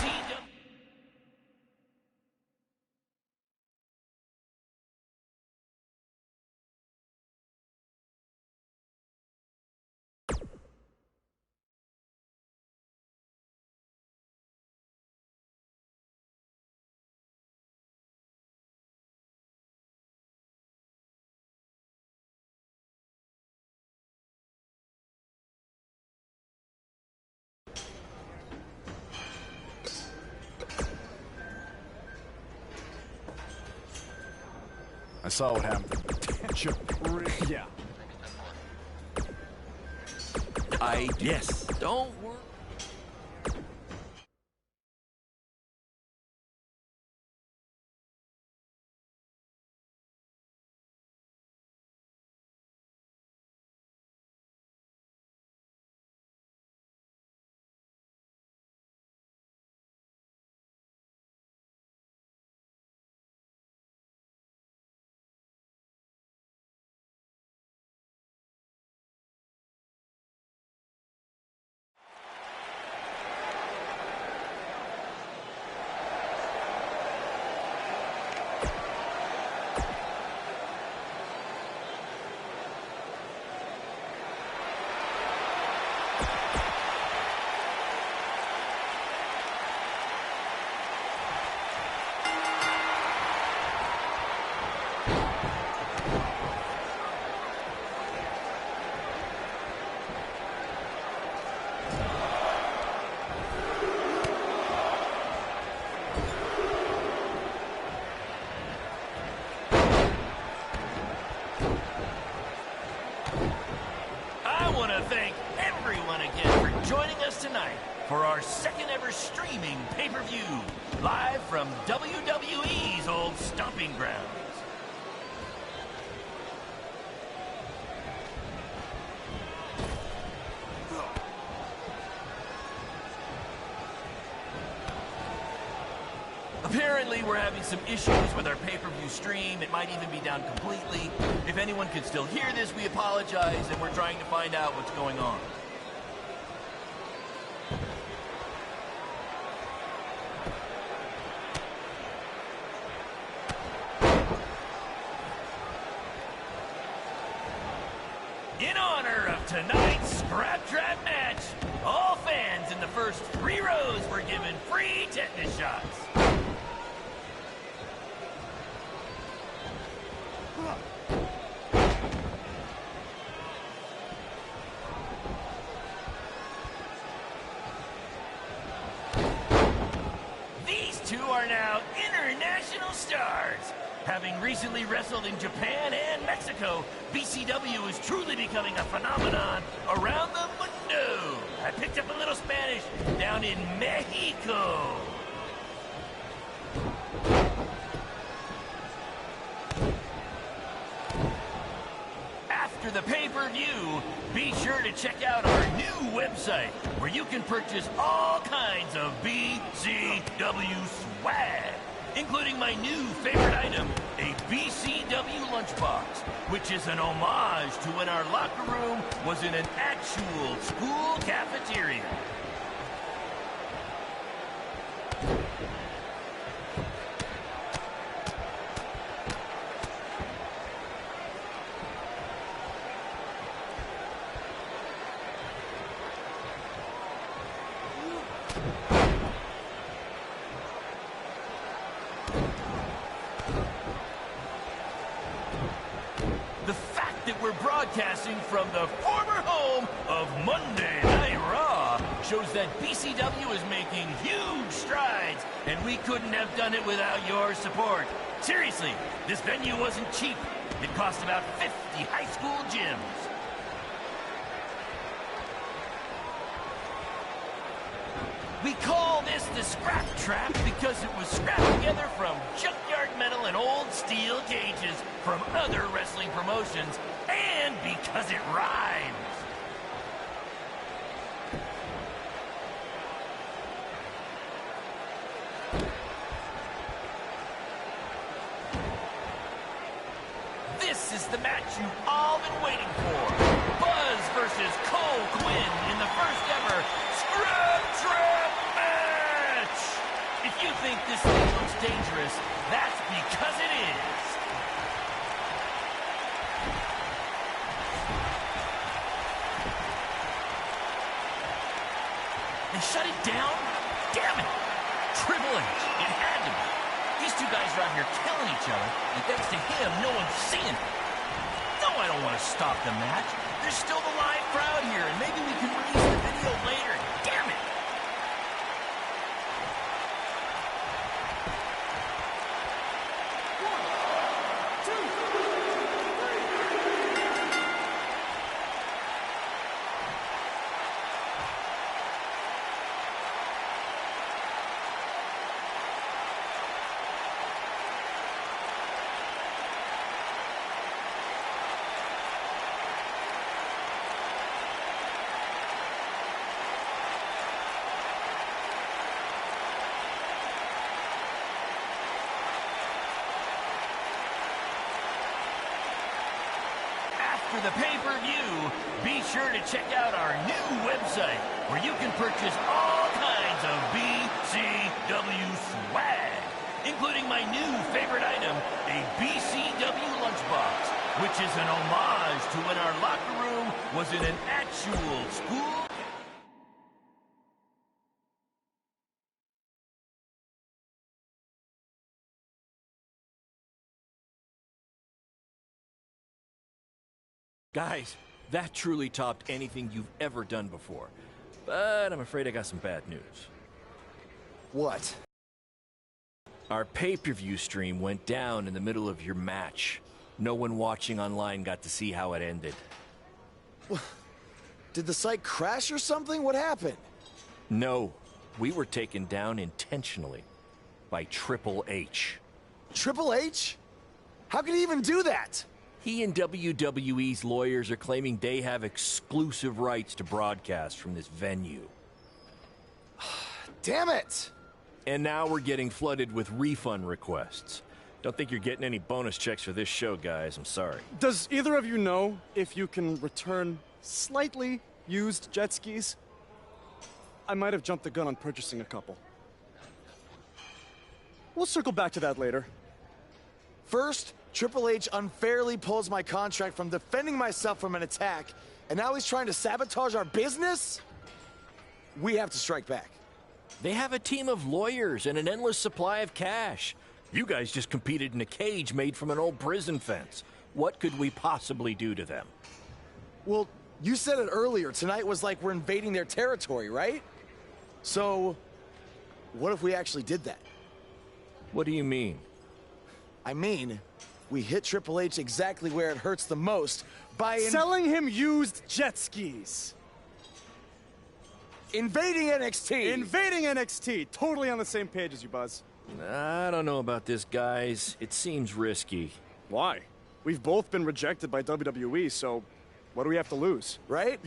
I saw what happened. Yeah. Yes. Don't worry. Thank everyone again for joining us tonight for our second ever streaming pay-per-view, live from WWE's old stomping grounds. Apparently, we're having some issues with our pay-per-view stream. It might even be down completely. If anyone can still hear this, we apologize, and we're trying to find out what's going on. In honor of tonight's Scrap Trap match, all fans in the first 3 rows were given free tetanus shots. These two are now international stars. Having recently wrestled in Japan and Mexico, BCW is truly becoming a phenomenon around the mundo. I picked up a little Spanish down in Mexico. After the pay-per-view, be sure to check out our new website where you can purchase all kinds of BCW swag, including my new favorite item, a BCW lunchbox, which is an homage to when our locker room was in an actual school cafeteria. The fact that we're broadcasting from the former home of Monday Night Raw shows that BCW is making huge strides, and we couldn't have done it without your support. Seriously, this venue wasn't cheap. It cost about 50 high school gyms. We call this the Scrap Trap because it was scrapped together from junkyard metal and old steel cages from other wrestling promotions, and because it rhymes. This is the match you've all been waiting for. Buzz versus Cole Quinn in the first ever Scrap Trap match. If you think this thing looks dangerous, that's because it is. They shut it down? Damn it! Triple H, it had to be. These two guys are out here killing each other, and thanks to him, no one's seeing it. No, I don't want to stop the match. There's still the live crowd here, and maybe we can release the video later. Damn it! For the pay-per-view, be sure to check out our new website where you can purchase all kinds of BCW swag, including my new favorite item, a BCW lunchbox, which is an homage to when our locker room was in an actual school. Guys, that truly topped anything you've ever done before. But I'm afraid I got some bad news. What? Our pay-per-view stream went down in the middle of your match. No one watching online got to see how it ended. Did the site crash or something? What happened? No, we were taken down intentionally by Triple H. Triple H? How could he even do that? He and WWE's lawyers are claiming they have exclusive rights to broadcast from this venue. Damn it! And now we're getting flooded with refund requests. Don't think you're getting any bonus checks for this show, guys. I'm sorry. Does either of you know if you can return slightly used jet skis? I might have jumped the gun on purchasing a couple. We'll circle back to that later. First, Triple H unfairly pulls my contract from defending myself from an attack, and now he's trying to sabotage our business? We have to strike back. They have a team of lawyers and an endless supply of cash. You guys just competed in a cage made from an old prison fence. What could we possibly do to them? Well, you said it earlier. Tonight was like we're invading their territory, right? So, what if we actually did that? What do you mean? I mean, we hit Triple H exactly where it hurts the most by selling him used jet skis. Invading NXT. Invading NXT. Totally on the same page as you, Buzz. I don't know about this, guys. It seems risky. Why? We've both been rejected by WWE, so what do we have to lose? Right?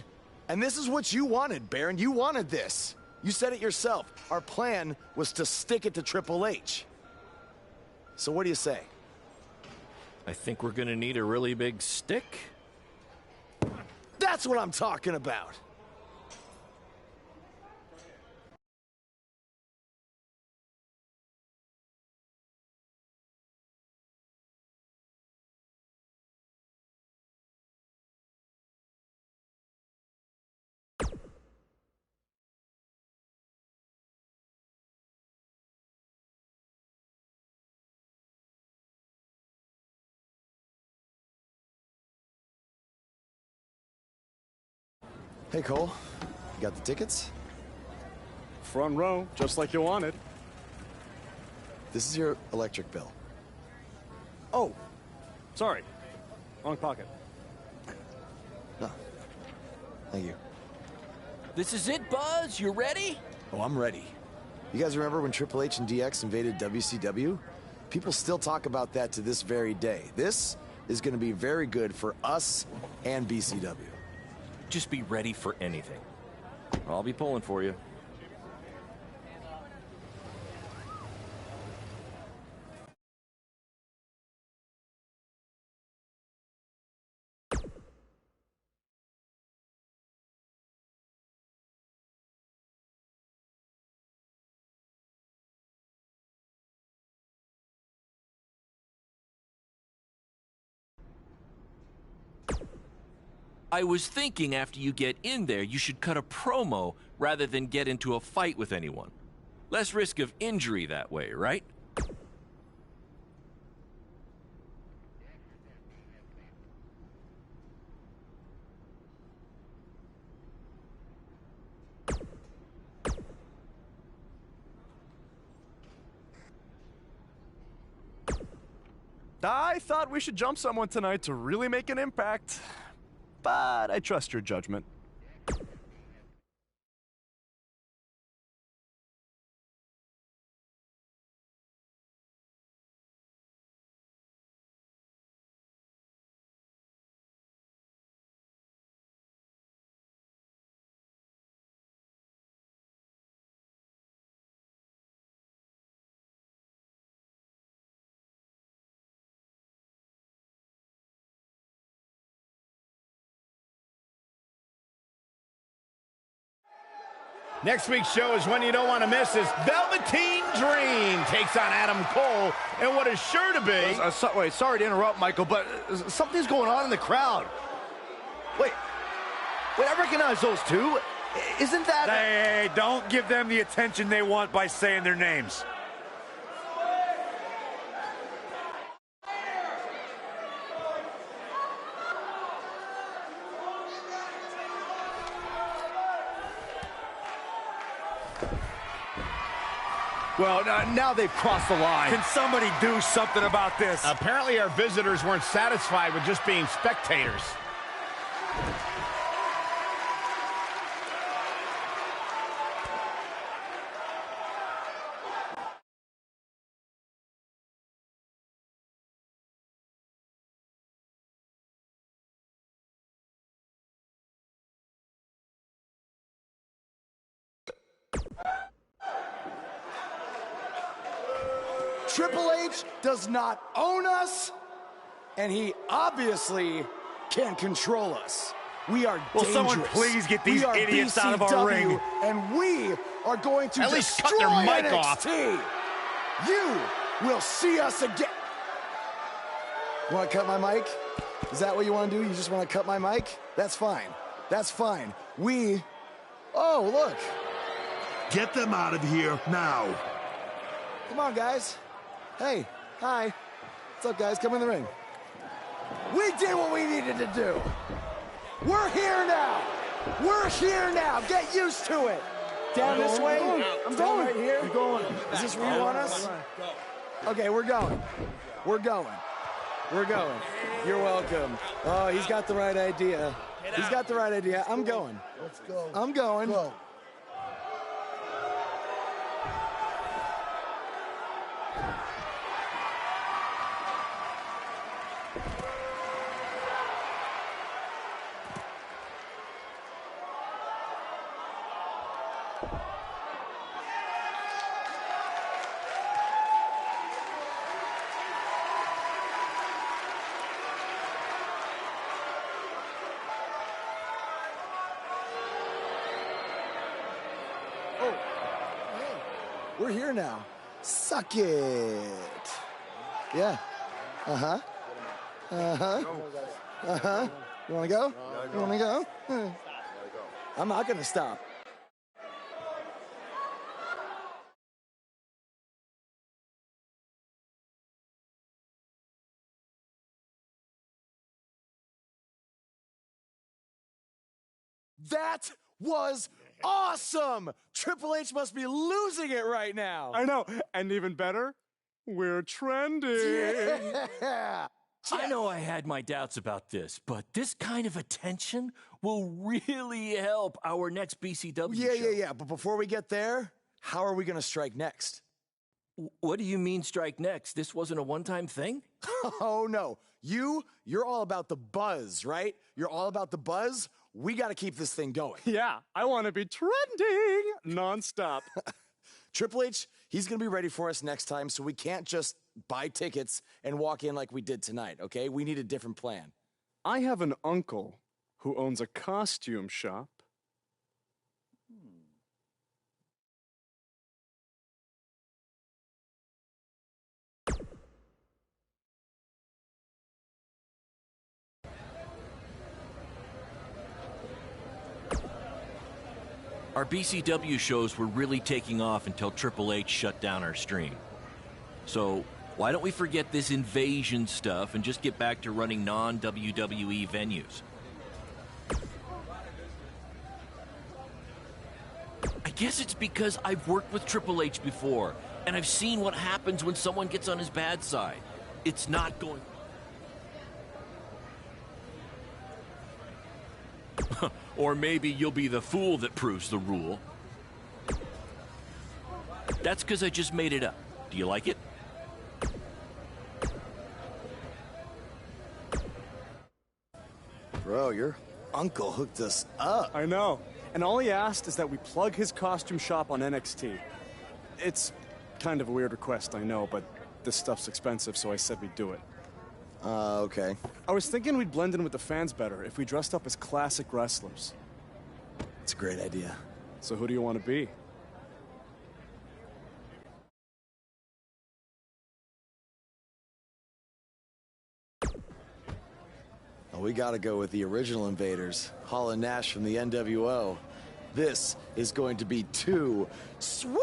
And this is what you wanted, Baron. You wanted this. You said it yourself. Our plan was to stick it to Triple H. So what do you say? I think we're gonna need a really big stick. That's what I'm talking about. Hey, Cole. You got the tickets? Front row, just like you wanted. This is your electric bill. Oh, sorry. Wrong pocket. No. Thank you. This is it, Buzz. You ready? Oh, I'm ready. You guys remember when Triple H and DX invaded WCW? People still talk about that to this very day. This is going to be very good for us and BCW. Just be ready for anything. I'll be pulling for you. I was thinking after you get in there, you should cut a promo rather than get into a fight with anyone. Less risk of injury that way, right? I thought we should jump someone tonight to really make an impact, but I trust your judgment. Next week's show is one you don't want to miss as Velveteen Dream takes on Adam Cole and what is sure to be... Wait, sorry to interrupt, Michael, but something's going on in the crowd. Wait, I recognize those two. Isn't that... Hey, don't give them the attention they want by saying their names. Well, now they've crossed the line. Can somebody do something about this? Apparently our visitors weren't satisfied with just being spectators. Triple H does not own us, and he obviously can't control us. We are Will dangerous. someone please get these we are idiots BCW, out of our ring? And we are going to At least destroy cut their mic NXT. off. You will see us again. You want to cut my mic? Is that what you want to do? You just want to cut my mic? That's fine. That's fine. Oh, look. Get them out of here now. Come on, guys. Hey, hi. What's up, guys? Come in the ring. We did what we needed to do. We're here now. We're here now. Get used to it. Down this way. I'm going right here. Is this where you want us? Okay, we're going. We're going. We're going. You're welcome. Oh, he's got the right idea. He's got the right idea. I'm going. Let's go. I'm going. Go. We're here now. Suck it. Yeah. Uh-huh. Uh-huh. Uh-huh. You want to go? You want to go? I'm not going to stop. That was awesome! Triple H must be losing it right now. I know, and even better, we're trending. Yeah. I know I had my doubts about this, but this kind of attention will really help our next BCW show. Yeah. But before we get there, how are we going to strike next? What do you mean strike next? This wasn't a one-time thing? Oh, no. You're all about the buzz, right? You're all about the buzz. We got to keep this thing going. Yeah, I want to be trending nonstop. Triple H, he's going to be ready for us next time, so we can't just buy tickets and walk in like we did tonight, okay? We need a different plan. I have an uncle who owns a costume shop. Our BCW shows were really taking off until Triple H shut down our stream. So why don't we forget this invasion stuff and just get back to running non-WWE venues? I guess it's because I've worked with Triple H before, and I've seen what happens when someone gets on his bad side. It's not going... Or maybe you'll be the fool that proves the rule. That's because I just made it up. Do you like it? Bro, your uncle hooked us up. I know. And all he asked is that we plug his costume shop on NXT. It's kind of a weird request, I know, but this stuff's expensive, so I said we'd do it. Okay. I was thinking we'd blend in with the fans better if we dressed up as classic wrestlers. It's a great idea. So who do you want to be? Well, we gotta go with the original invaders, Hall and Nash from the NWO. This is going to be too sweet!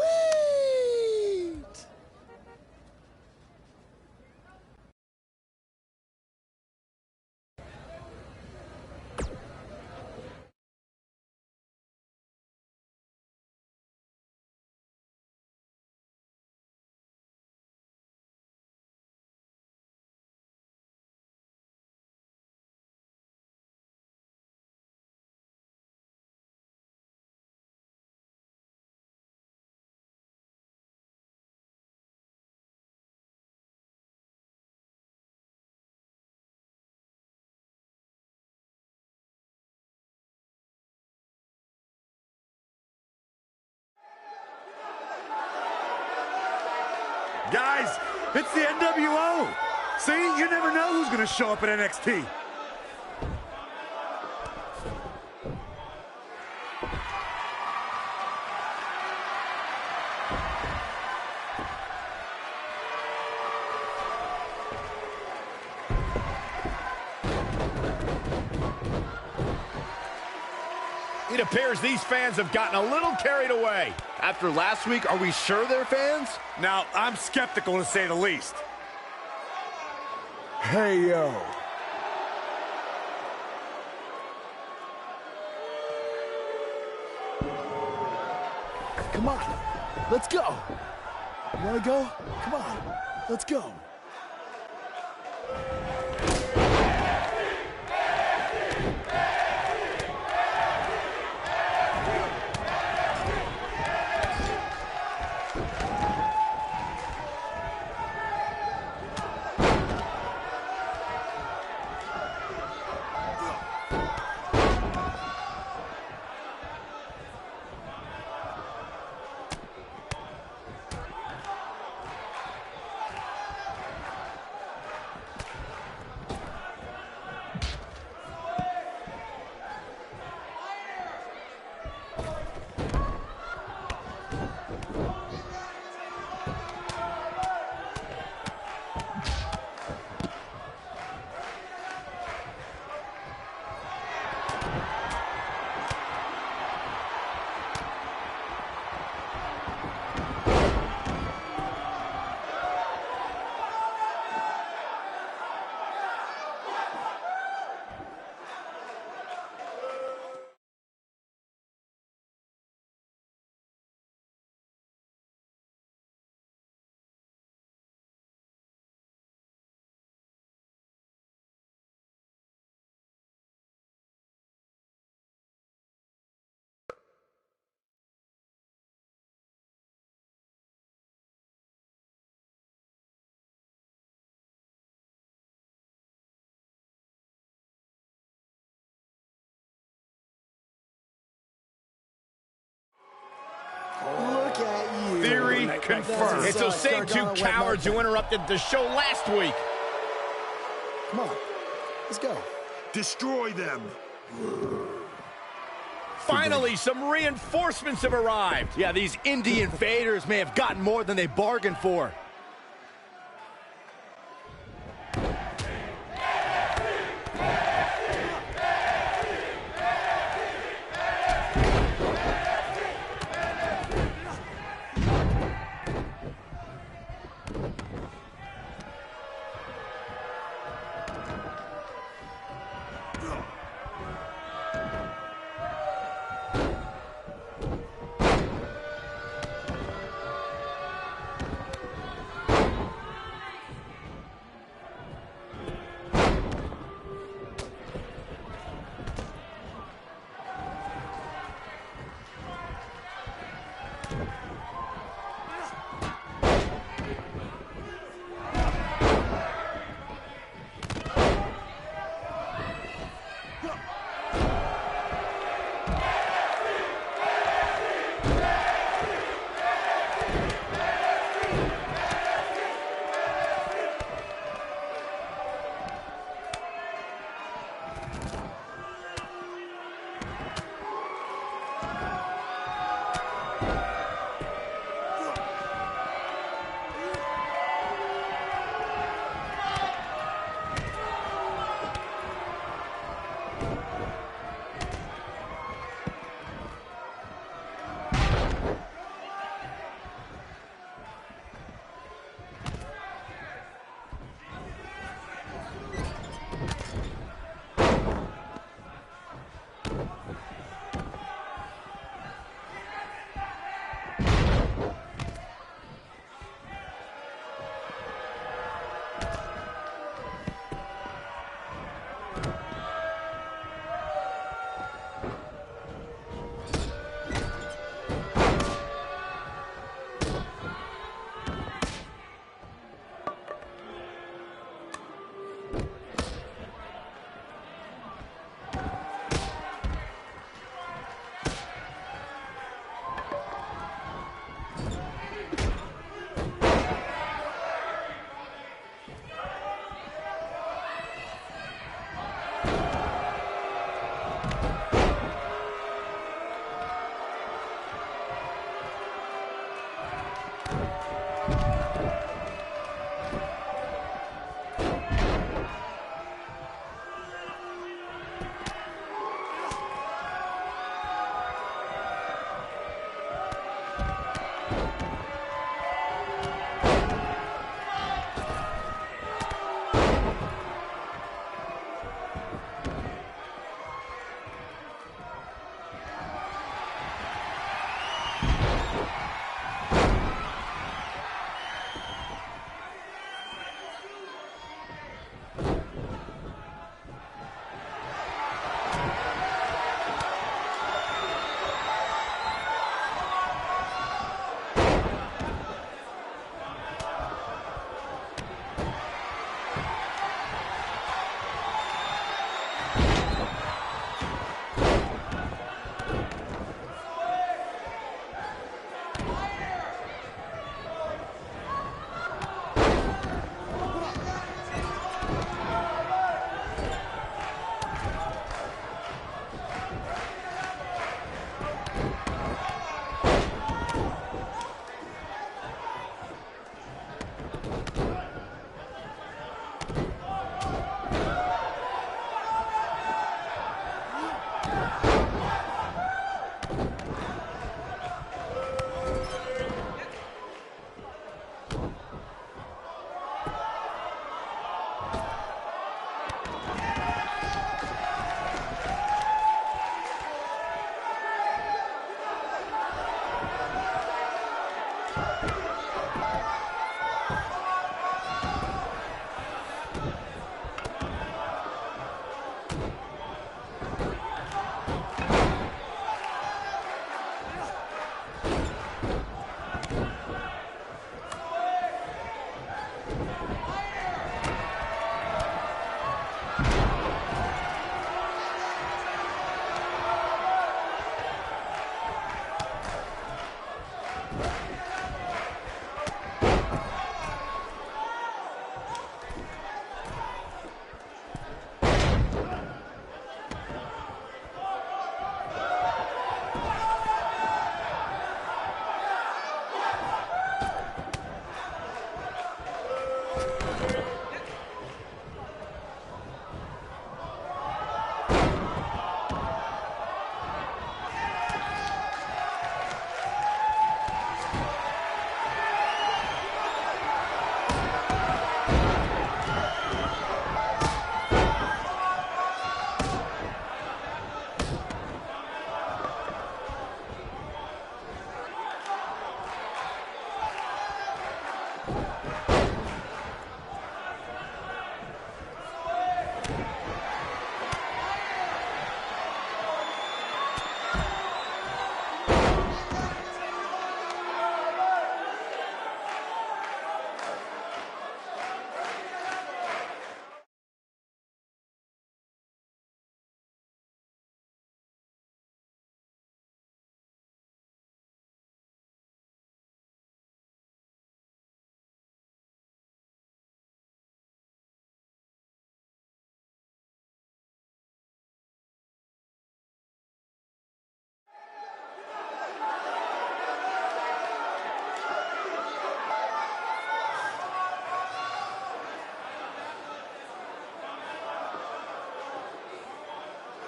Guys, it's the NWO. See, you never know who's going to show up at NXT. It appears these fans have gotten a little carried away. After last week, are we sure they're fans? Now, I'm skeptical to say the least. Hey, yo. Come on, let's go. You wanna go? Come on, let's go. Confirmed. It's those same two cowards who interrupted the show last week. Come on, let's go. Destroy them. Finally, some reinforcements have arrived. Yeah, these indie invaders may have gotten more than they bargained for.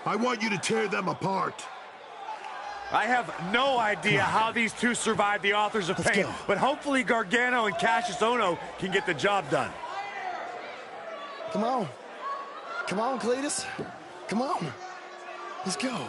I want you to tear them apart. I have no idea how these two survived the Authors of Pain, but hopefully Gargano and Cassius Ohno can get the job done. Come on. Come on, Cletus. Come on. Let's go.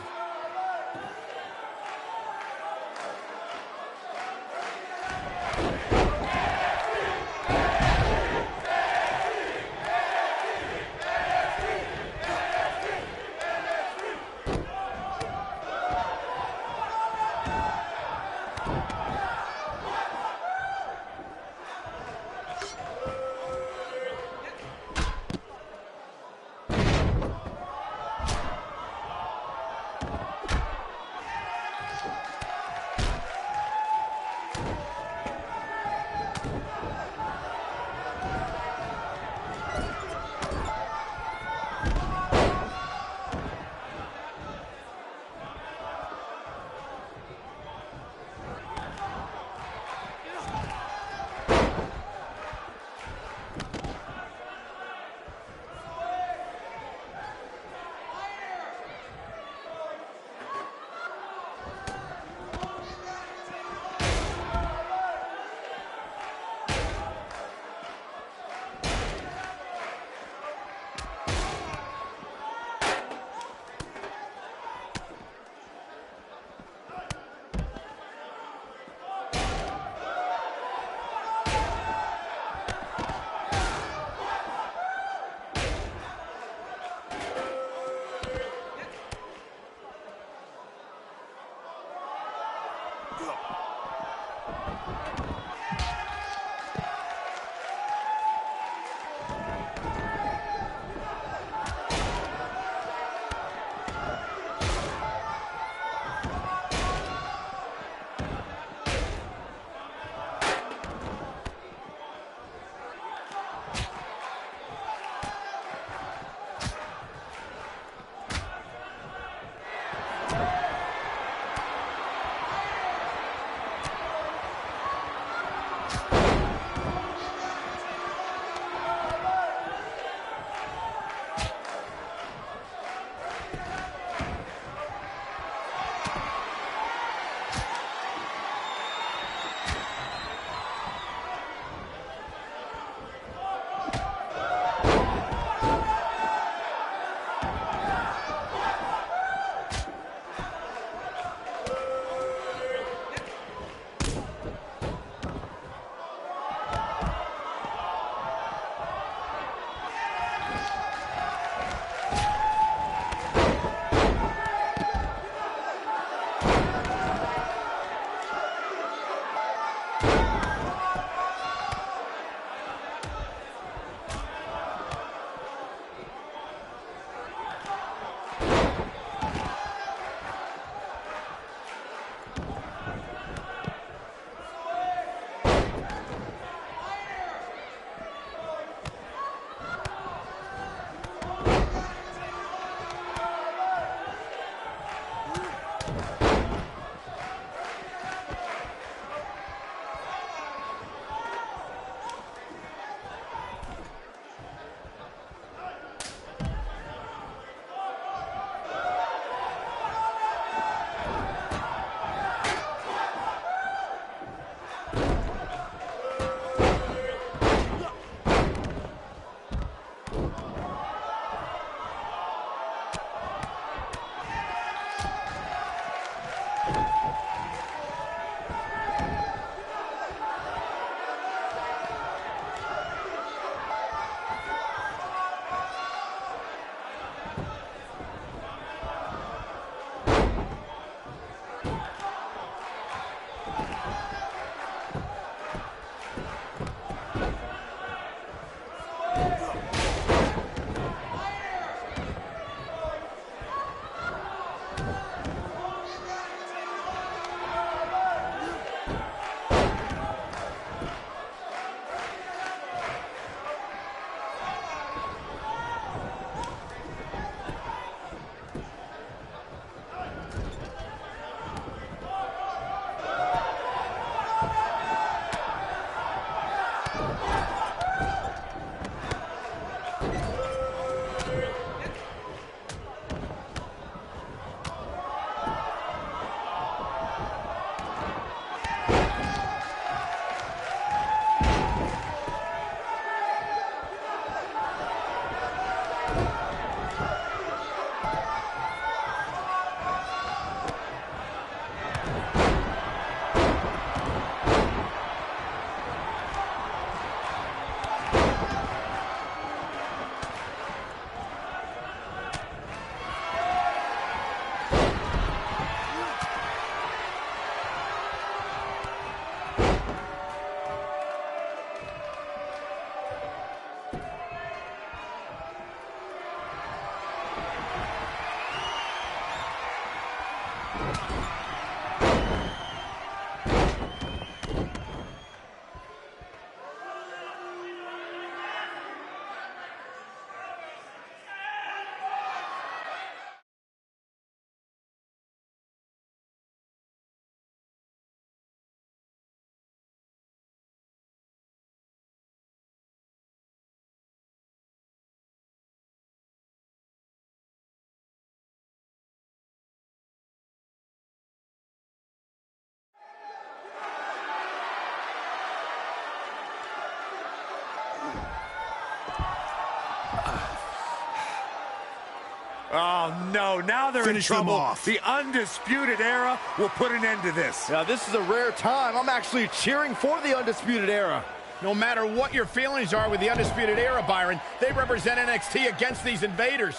Oh, no. Now they're Finish in them trouble. off. The Undisputed Era will put an end to this. Now, this is a rare time. I'm actually cheering for the Undisputed Era. No matter what your feelings are with the Undisputed Era, Byron, they represent NXT against these invaders.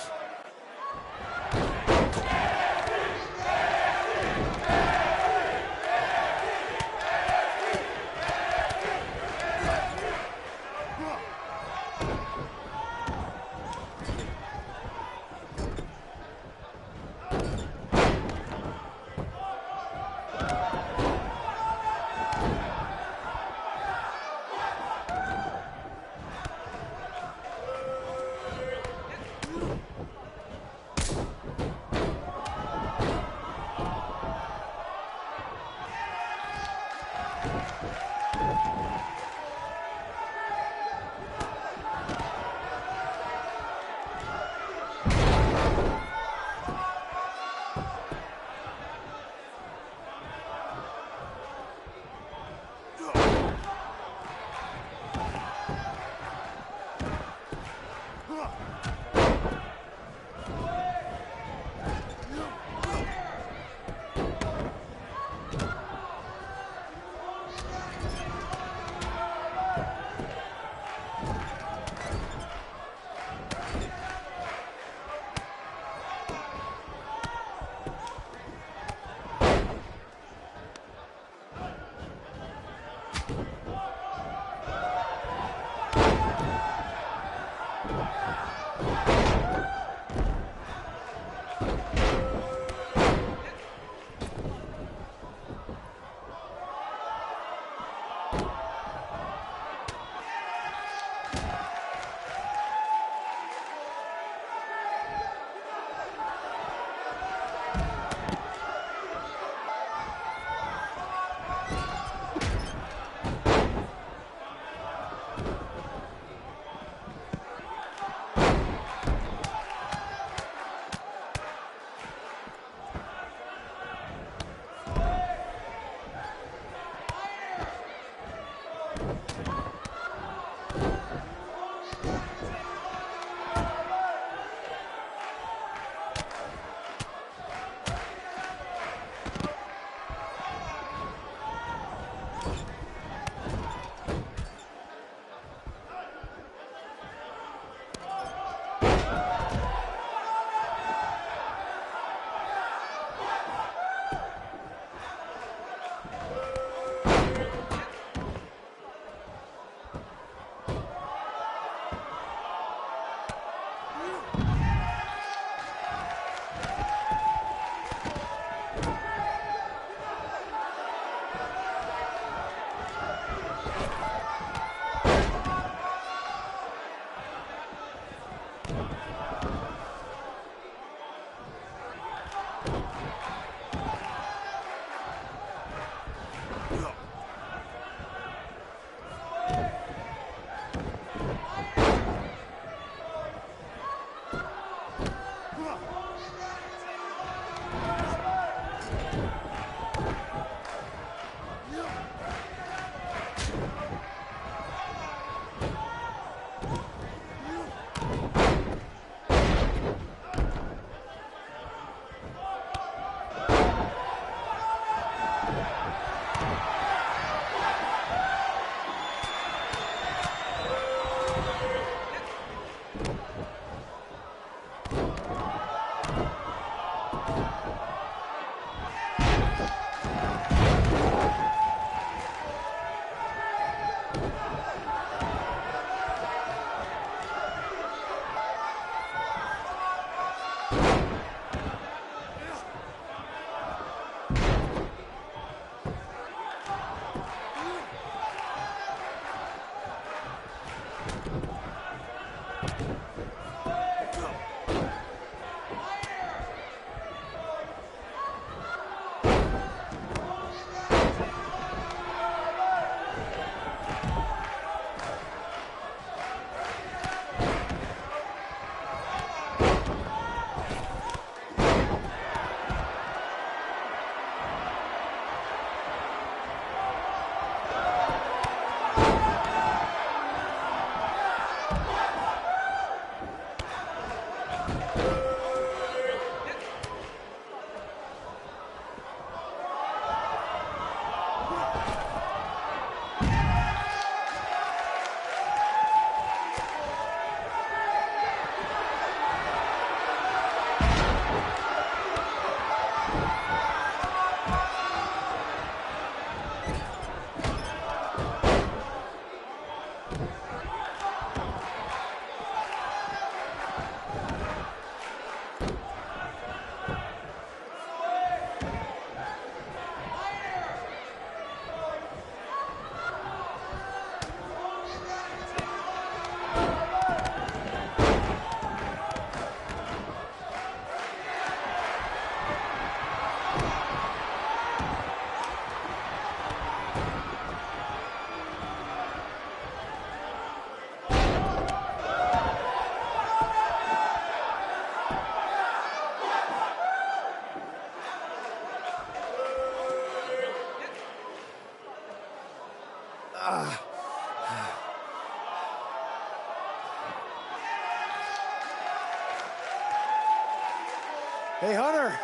Hey, Hunter.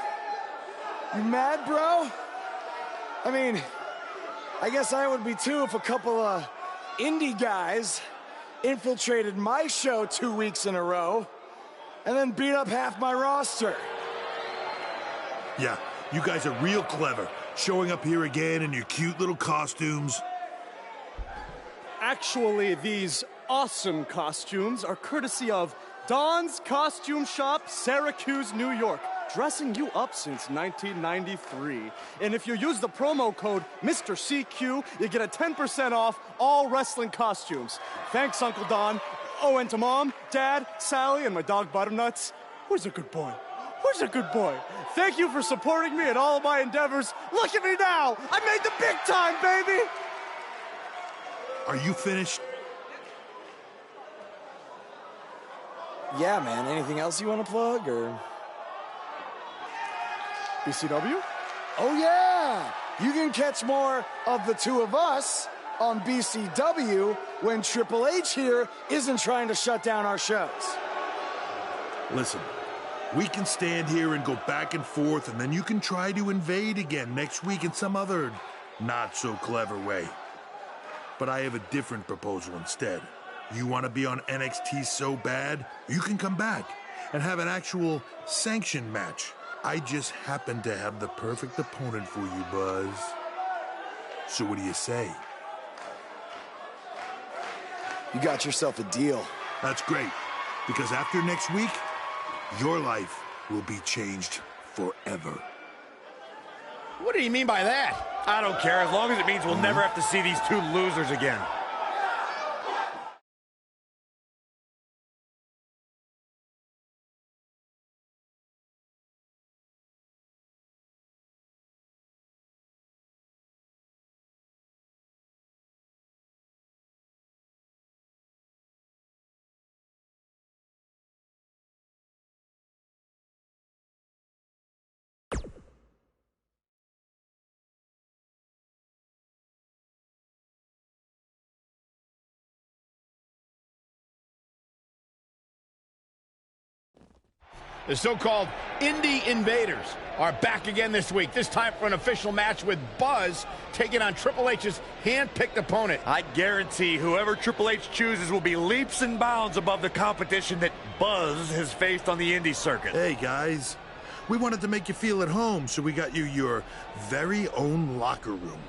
You mad, bro? I mean, I guess I would be too if a couple of indie guys infiltrated my show 2 weeks in a row and then beat up half my roster. Yeah, you guys are real clever, showing up here again in your cute little costumes. Actually, these awesome costumes are courtesy of Don's Costume Shop, Syracuse, New York. Dressing you up since 1993. And if you use the promo code Mr. CQ, you get a 10% off all wrestling costumes. Thanks, Uncle Don. Oh, and to Mom, Dad, Sally, and my dog Butternuts. Who's a good boy? Who's a good boy? Thank you for supporting me in all of my endeavors. Look at me now! I made the big time, baby! Are you finished? Yeah, man. Anything else you want to plug, or...? BCW? Oh, yeah! You can catch more of the two of us on BCW when Triple H here isn't trying to shut down our shows. Listen, we can stand here and go back and forth, and then you can try to invade again next week in some other not-so-clever way. But I have a different proposal instead. You want to be on NXT so bad, you can come back and have an actual sanctioned match. I just happen to have the perfect opponent for you, Buzz. So what do you say? You got yourself a deal. That's great, because after next week, your life will be changed forever. What do you mean by that? I don't care, as long as it means we'll never have to see these two losers again. The so-called Indie Invaders are back again this week, this time for an official match with Buzz taking on Triple H's hand-picked opponent. I guarantee whoever Triple H chooses will be leaps and bounds above the competition that Buzz has faced on the indie circuit. Hey, guys. We wanted to make you feel at home, so we got you your very own locker room.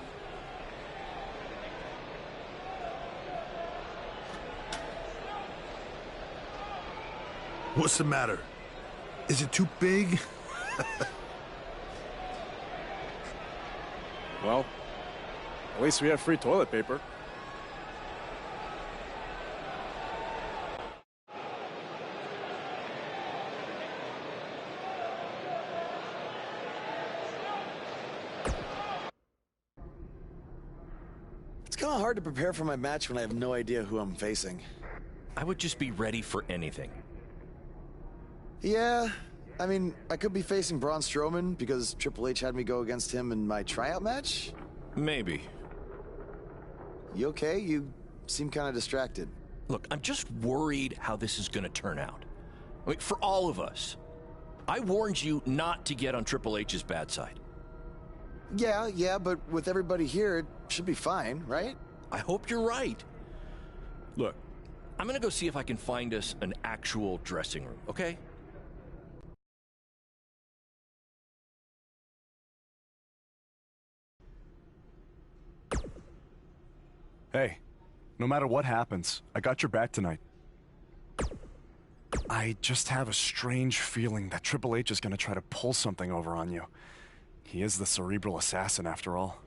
What's the matter? Is it too big? Well, at least we have free toilet paper. It's kind of hard to prepare for my match when I have no idea who I'm facing. I would just be ready for anything. Yeah, I mean, I could be facing Braun Strowman because Triple H had me go against him in my tryout match. Maybe. You okay? You seem kind of distracted. Look, I'm just worried how this is going to turn out. I mean, for all of us. I warned you not to get on Triple H's bad side. Yeah, but with everybody here, it should be fine, right? I hope you're right. Look, I'm going to go see if I can find us an actual dressing room, okay? Hey, no matter what happens, I got your back tonight. I just have a strange feeling that Triple H is gonna try to pull something over on you. He is the cerebral assassin, after all.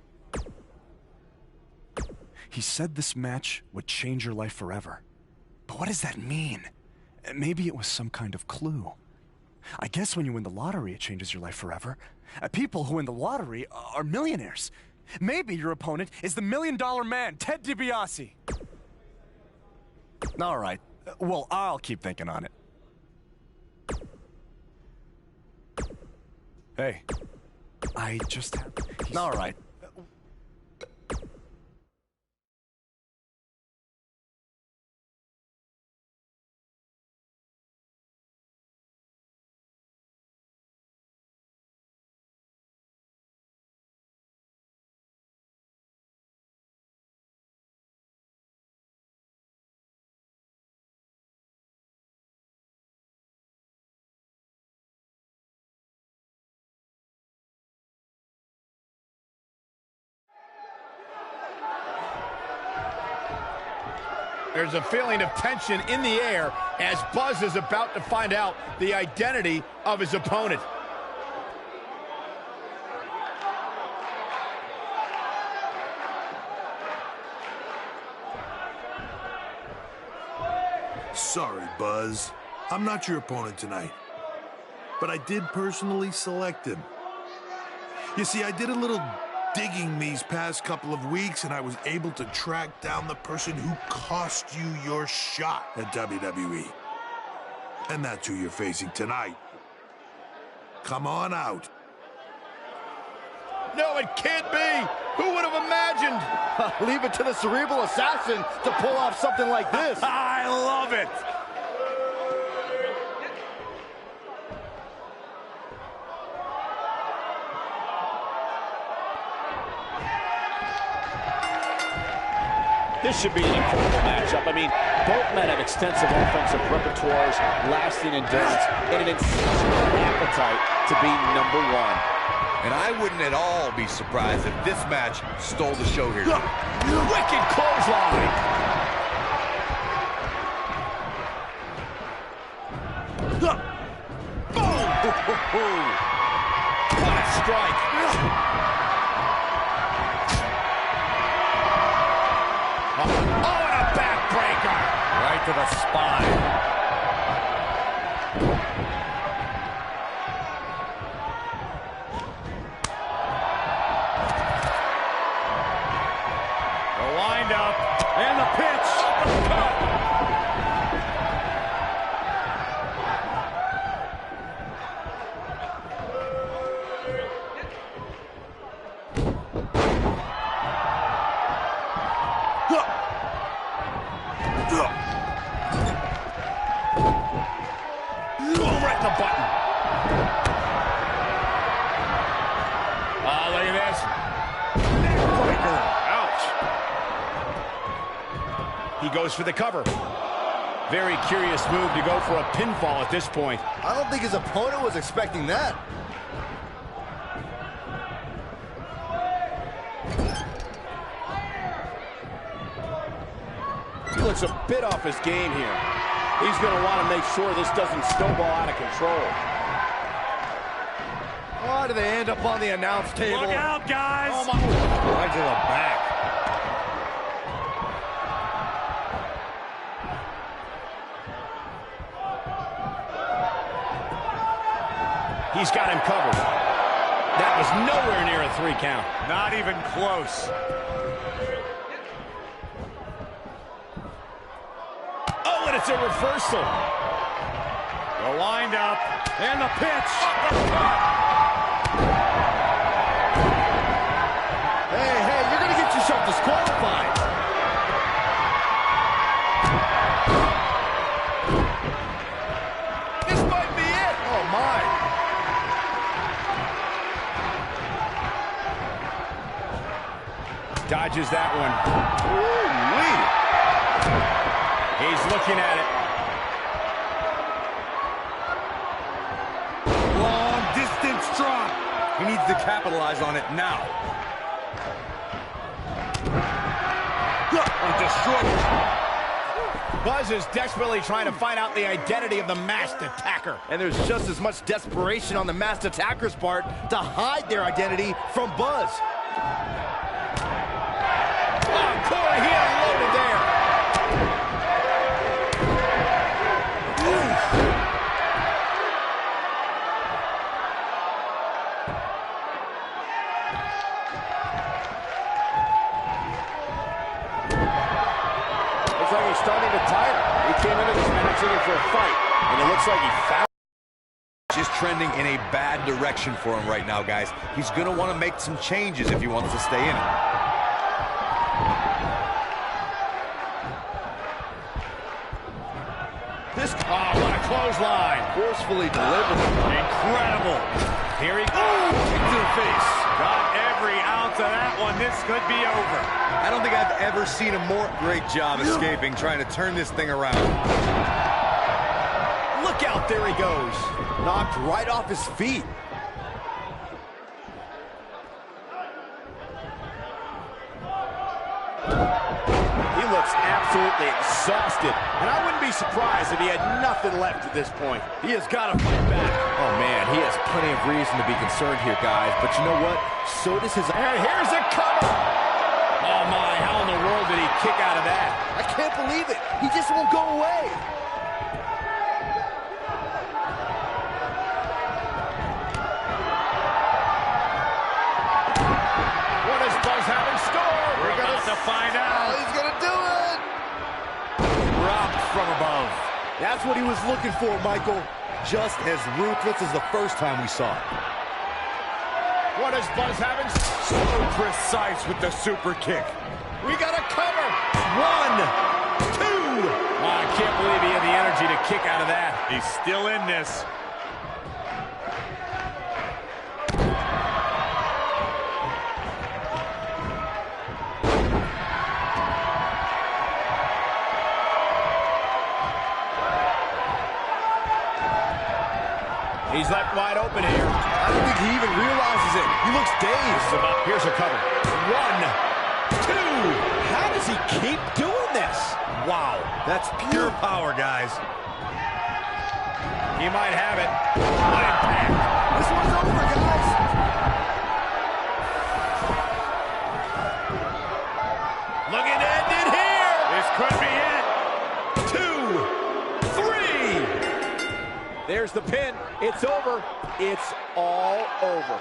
He said this match would change your life forever. But what does that mean? Maybe it was some kind of clue. I guess when you win the lottery, it changes your life forever. People who win the lottery are millionaires. Maybe your opponent is the $1 Million Man, Ted DiBiase. All right. Well, I'll keep thinking on it. Hey, I just have... All right. There's a feeling of tension in the air as Buzz is about to find out the identity of his opponent. Sorry, Buzz. I'm not your opponent tonight. But I did personally select him. You see, I did a little digging these past couple of weeks, and I was able to track down the person who cost you your shot at WWE. And that's who you're facing tonight. Come on out. No, it can't be. Who would have imagined? Leave it to the cerebral assassin to pull off something like this. I love it. This should be an incredible matchup. I mean, both men have extensive offensive repertoires, lasting endurance, and an insatiable appetite to be number one. And I wouldn't at all be surprised if this match stole the show here. Wicked clothesline. Boom! What a strike. Oh, and a backbreaker. Right to the spine. The wind up and the pitch. Right the button. Oh, look at this. Neckbreaker. Ouch. He goes for the cover. Very curious move to go for a pinfall at this point. I don't think his opponent was expecting that. He looks a bit off his game here. He's going to want to make sure this doesn't snowball out of control. Why do they end up on the announce table? Look out, guys! Oh, my. Right to the back. He's got him covered. That was nowhere near a 3 count. Not even close. Oh, and it's a reversal. The wind up and the pitch. Hey, you're going to get yourself disqualified. This might be it. Oh, my. Dodges that one. Ooh-wee. He's looking at it. Long distance drop. He needs to capitalize on it now. Destroyed. Buzz is desperately trying to find out the identity of the masked attacker. And there's just as much desperation on the masked attacker's part to hide their identity from Buzz. Oh, Corey, he unloaded there. Looks like he's starting to tire. He came into this match looking for a fight, and it looks like he found. Just trending in a bad direction for him right now, guys. He's going to want to make some changes if he wants to stay in it. What a clothesline. Forcefully delivered. Incredible. Here he goes. Kick to the face. Got every ounce of that one. This could be over. I don't think I've ever seen a more great job escaping, trying to turn this thing around. Look out, there he goes. Knocked right off his feet. He looks absolutely absolutely exhausted. And I wouldn't be surprised if he had nothing left at this point. He has got to fight back. Oh, man, he has plenty of reason to be concerned here, guys. But you know what? So does his... And here's a cover. Oh, my, how in the world did he kick out of that? I can't believe it. He just won't go away. What does Buzz have in store? We're about to find out. He's going to do it. Dropped from above. That's what he was looking for, Michael. Just as ruthless as the first time we saw it. What does Buzz have in store? So precise with the super kick. We got a cover. 1, 2. Oh, I can't believe he had the energy to kick out of that. He's still in this. He's left wide open here. I don't think he even realizes it. He looks dazed. Here's a cover. 1, 2. How does he keep doing this? Wow, that's pure power, guys. He might have it. What impact. This one's over, guys. Looking to end it here. This could be it. 2, 3. There's the pin. It's over. It's all over.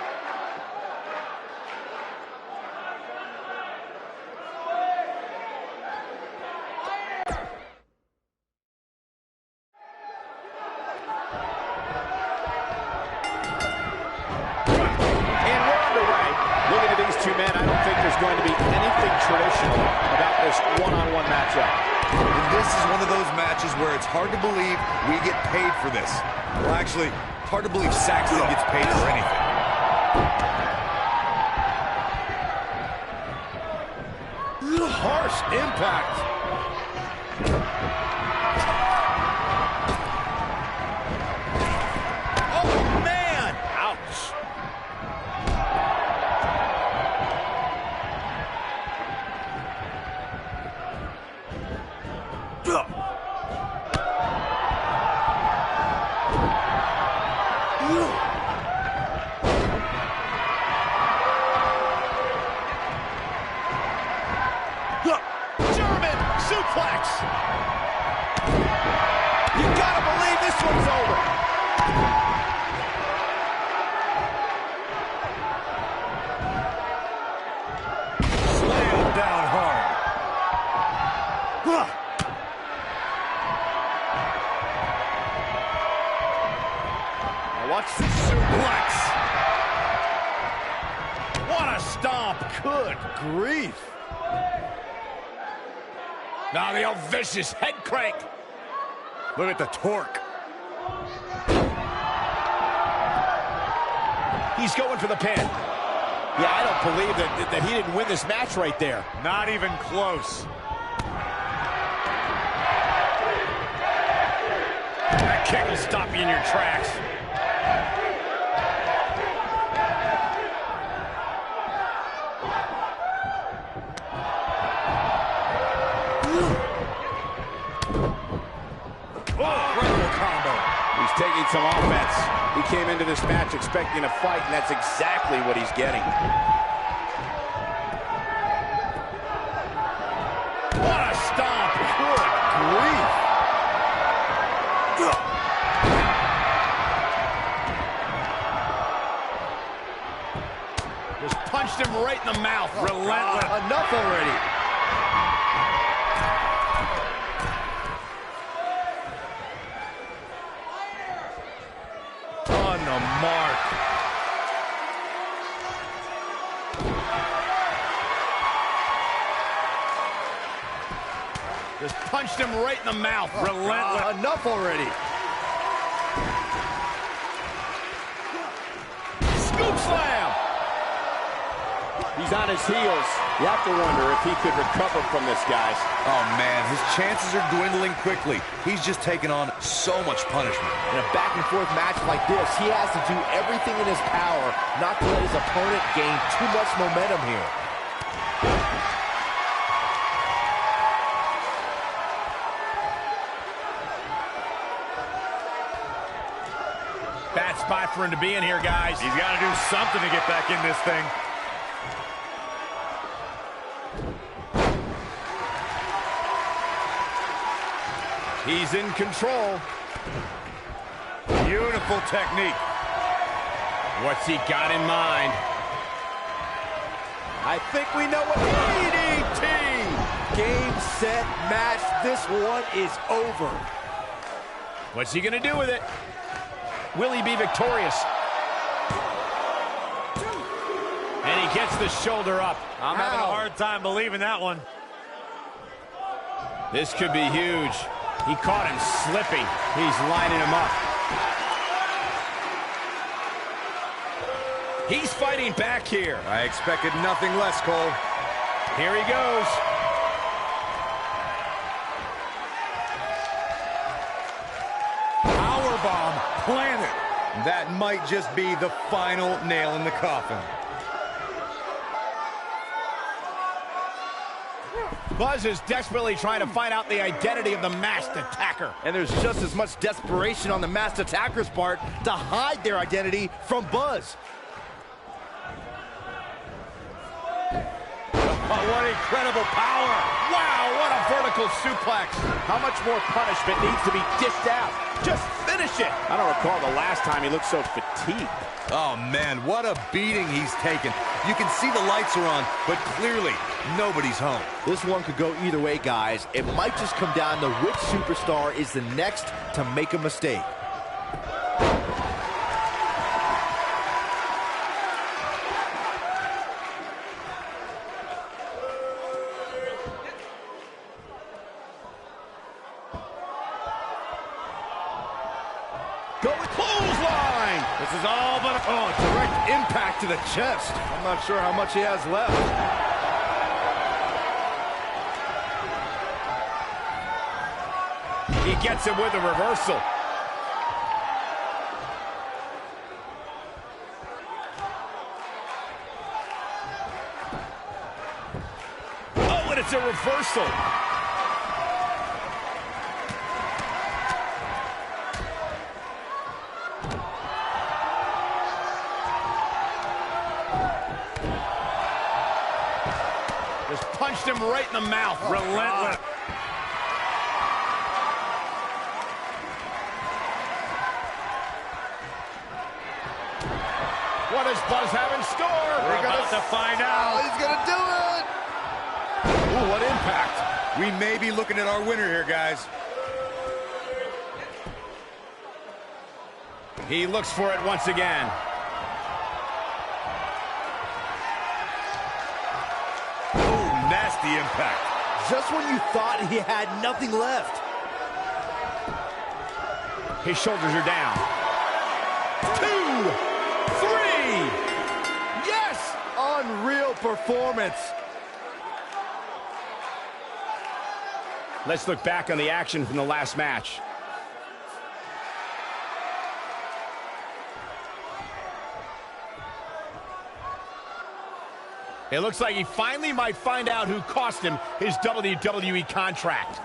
And we're underway. Looking at these two men, I don't think there's going to be anything traditional about this one-on-one matchup. And this is one of those matches where it's hard to believe we get paid for this. Well, actually, hard to believe Saxton gets paid for anything. Harsh impact. Oh, man. Ouch. German suplex. You gotta believe this one's over. Slam down hard. Now watch the suplex. What a stomp. Good grief. Now the old vicious head crank. Look at the torque. He's going for the pin. Yeah, I don't believe that he didn't win this match right there. Not even close. That kick will stop you in your tracks. Incredible combo. He's taking some offense. He came into this match expecting a fight, and that's exactly what he's getting. What a stomp. Good grief. Just punched him right in the mouth. Relentless. Enough already. On the mark. Just punched him right in the mouth. Relentless. Enough already. Scoop slam. He's on his heels. You have to wonder if he could recover from this, guys. Oh, man, his chances are dwindling quickly. He's just taken on so much punishment. In a back-and-forth match like this, he has to do everything in his power not to let his opponent gain too much momentum here. Bad spot for him to be in here, guys. He's got to do something to get back in this thing. He's in control. Beautiful technique. What's he got in mind? I think we know what DDT. Game, set, match. This one is over. What's he gonna do with it? Will he be victorious? And he gets the shoulder up. I'm having a hard time believing that one. This could be huge. He caught him slipping. He's lining him up. He's fighting back here. I expected nothing less, Cole. Here he goes. Powerbomb planted. That might just be the final nail in the coffin. Buzz is desperately trying to find out the identity of the masked attacker. And there's just as much desperation on the masked attacker's part to hide their identity from Buzz. Oh, what incredible power. Wow, what a vertical suplex. How much more punishment needs to be dished out? Just finish it. I don't recall the last time he looked so fatigued. Oh, man, what a beating he's taken. You can see the lights are on, but clearly nobody's home. This one could go either way, guys. It might just come down to which superstar is the next to make a mistake. Going clothesline. This is all but a direct impact to the chest. I'm not sure how much he has left. He gets him with a reversal. Oh, and it's a reversal. Just punched him right in the mouth. Relentless. What does Buzz have in store? We're about to find out. He's gonna do it! Ooh, what impact. We may be looking at our winner here, guys. He looks for it once again. Oh, nasty impact. Just when you thought he had nothing left. His shoulders are down. 2, 3. Yes! Unreal performance. Let's look back on the action from the last match. It looks like he finally might find out who cost him his WWE contract.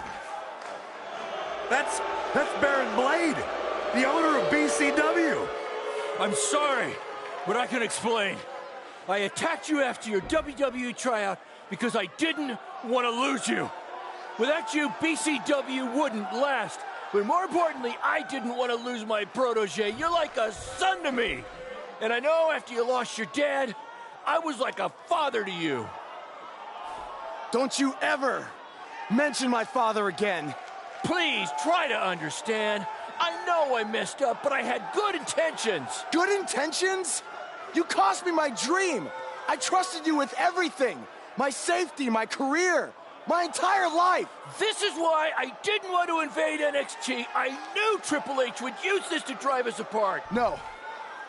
That's Baron Blade, the owner of BCW. I'm sorry, but I can explain. I attacked you after your WWE tryout because I didn't want to lose you. Without you, BCW wouldn't last. But more importantly, I didn't want to lose my protege. You're like a son to me. And I know after you lost your dad, I was like a father to you. Don't you ever mention my father again. Please try to understand. I know I messed up, but I had good intentions. Good intentions? You cost me my dream. I trusted you with everything. My safety, my career, my entire life. This is why I didn't want to invade NXT. I knew Triple H would use this to drive us apart. No,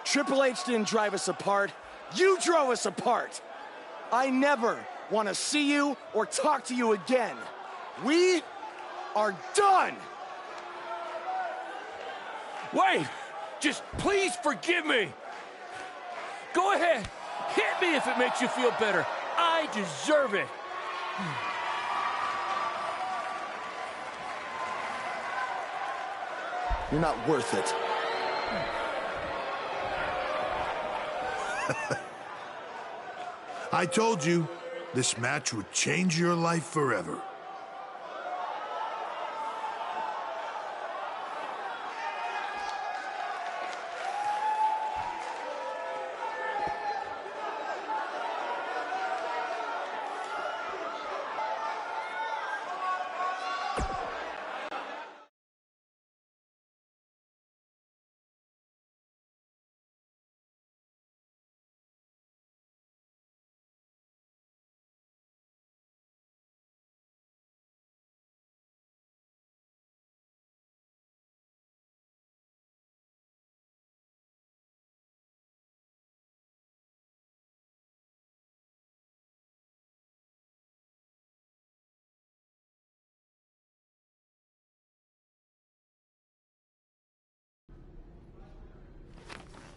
Triple H didn't drive us apart. You drove us apart. I never want to see you or talk to you again. We are done. Wait, just please forgive me. Go ahead, hit me if it makes you feel better. I deserve it. You're not worth it. I told you, this match would change your life forever.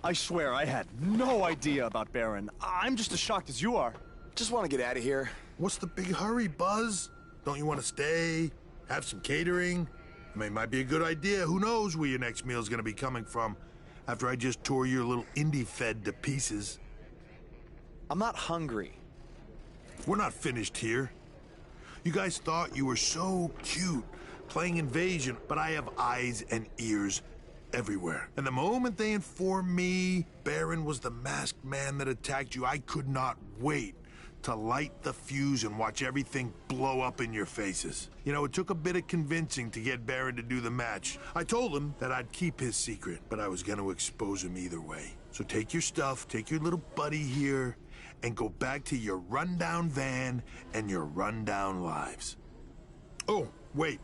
I swear, I had no idea about Baron. I'm just as shocked as you are. Just want to get out of here. What's the big hurry, Buzz? Don't you want to stay? Have some catering? I mean, it might be a good idea. Who knows where your next meal's gonna be coming from after I just tore your little indie fed to pieces. I'm not hungry. We're not finished here. You guys thought you were so cute playing Invasion, but I have eyes and ears everywhere. And the moment they informed me Baron was the masked man that attacked you, I could not wait to light the fuse and watch everything blow up in your faces. You know, it took a bit of convincing to get Baron to do the match. I told him that I'd keep his secret, but I was going to expose him either way. So take your stuff, take your little buddy here, and go back to your rundown van and your rundown lives. Oh, wait.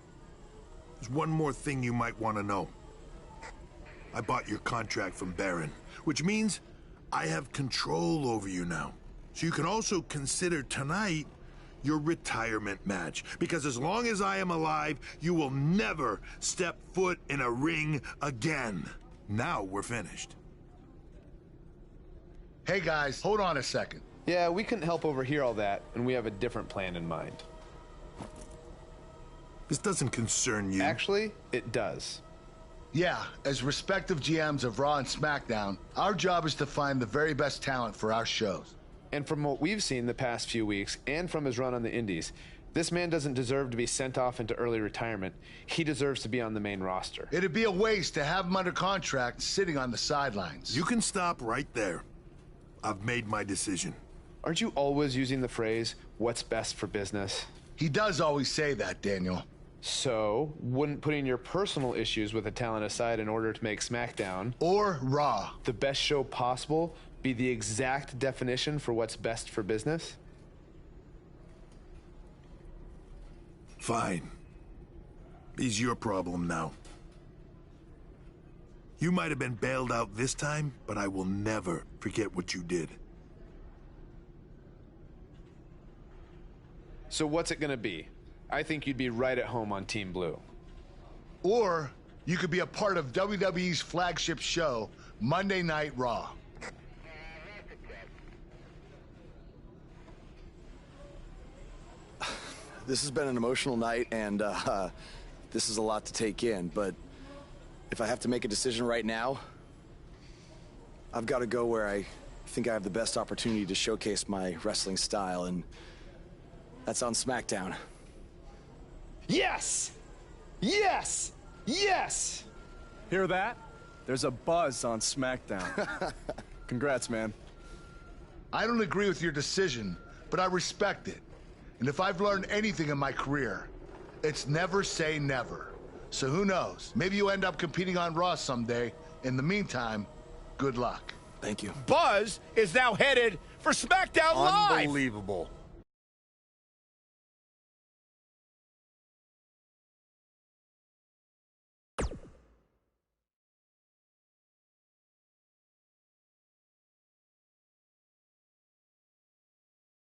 There's one more thing you might want to know. I bought your contract from Baron, which means I have control over you now. So you can also consider tonight your retirement match, because as long as I am alive, you will never step foot in a ring again. Now we're finished. Hey guys, hold on a second. Yeah, we couldn't help overhear all that, and we have a different plan in mind. This doesn't concern you. Actually, it does. Yeah, as respective GMs of Raw and SmackDown, our job is to find the very best talent for our shows. And from what we've seen the past few weeks, and from his run on the Indies, this man doesn't deserve to be sent off into early retirement. He deserves to be on the main roster. It'd be a waste to have him under contract sitting on the sidelines. You can stop right there. I've made my decision. Aren't you always using the phrase, what's best for business? He does always say that, Daniel. So, wouldn't putting your personal issues with the talent aside in order to make SmackDown or Raw the best show possible be the exact definition for what's best for business? Fine. It's your problem now. You might have been bailed out this time, but I will never forget what you did. So what's it gonna be? I think you'd be right at home on Team Blue. Or you could be a part of WWE's flagship show, Monday Night Raw. This has been an emotional night, and this is a lot to take in, but if I have to make a decision right now, I've got to go where I think I have the best opportunity to showcase my wrestling style, and that's on SmackDown. Yes! Yes! Yes! Hear that? There's a buzz on SmackDown. Congrats, man. I don't agree with your decision, but I respect it. And if I've learned anything in my career, it's never say never. So who knows? Maybe you end up competing on Raw someday. In the meantime, good luck. Thank you. Buzz is now headed for SmackDown Live. Unbelievable.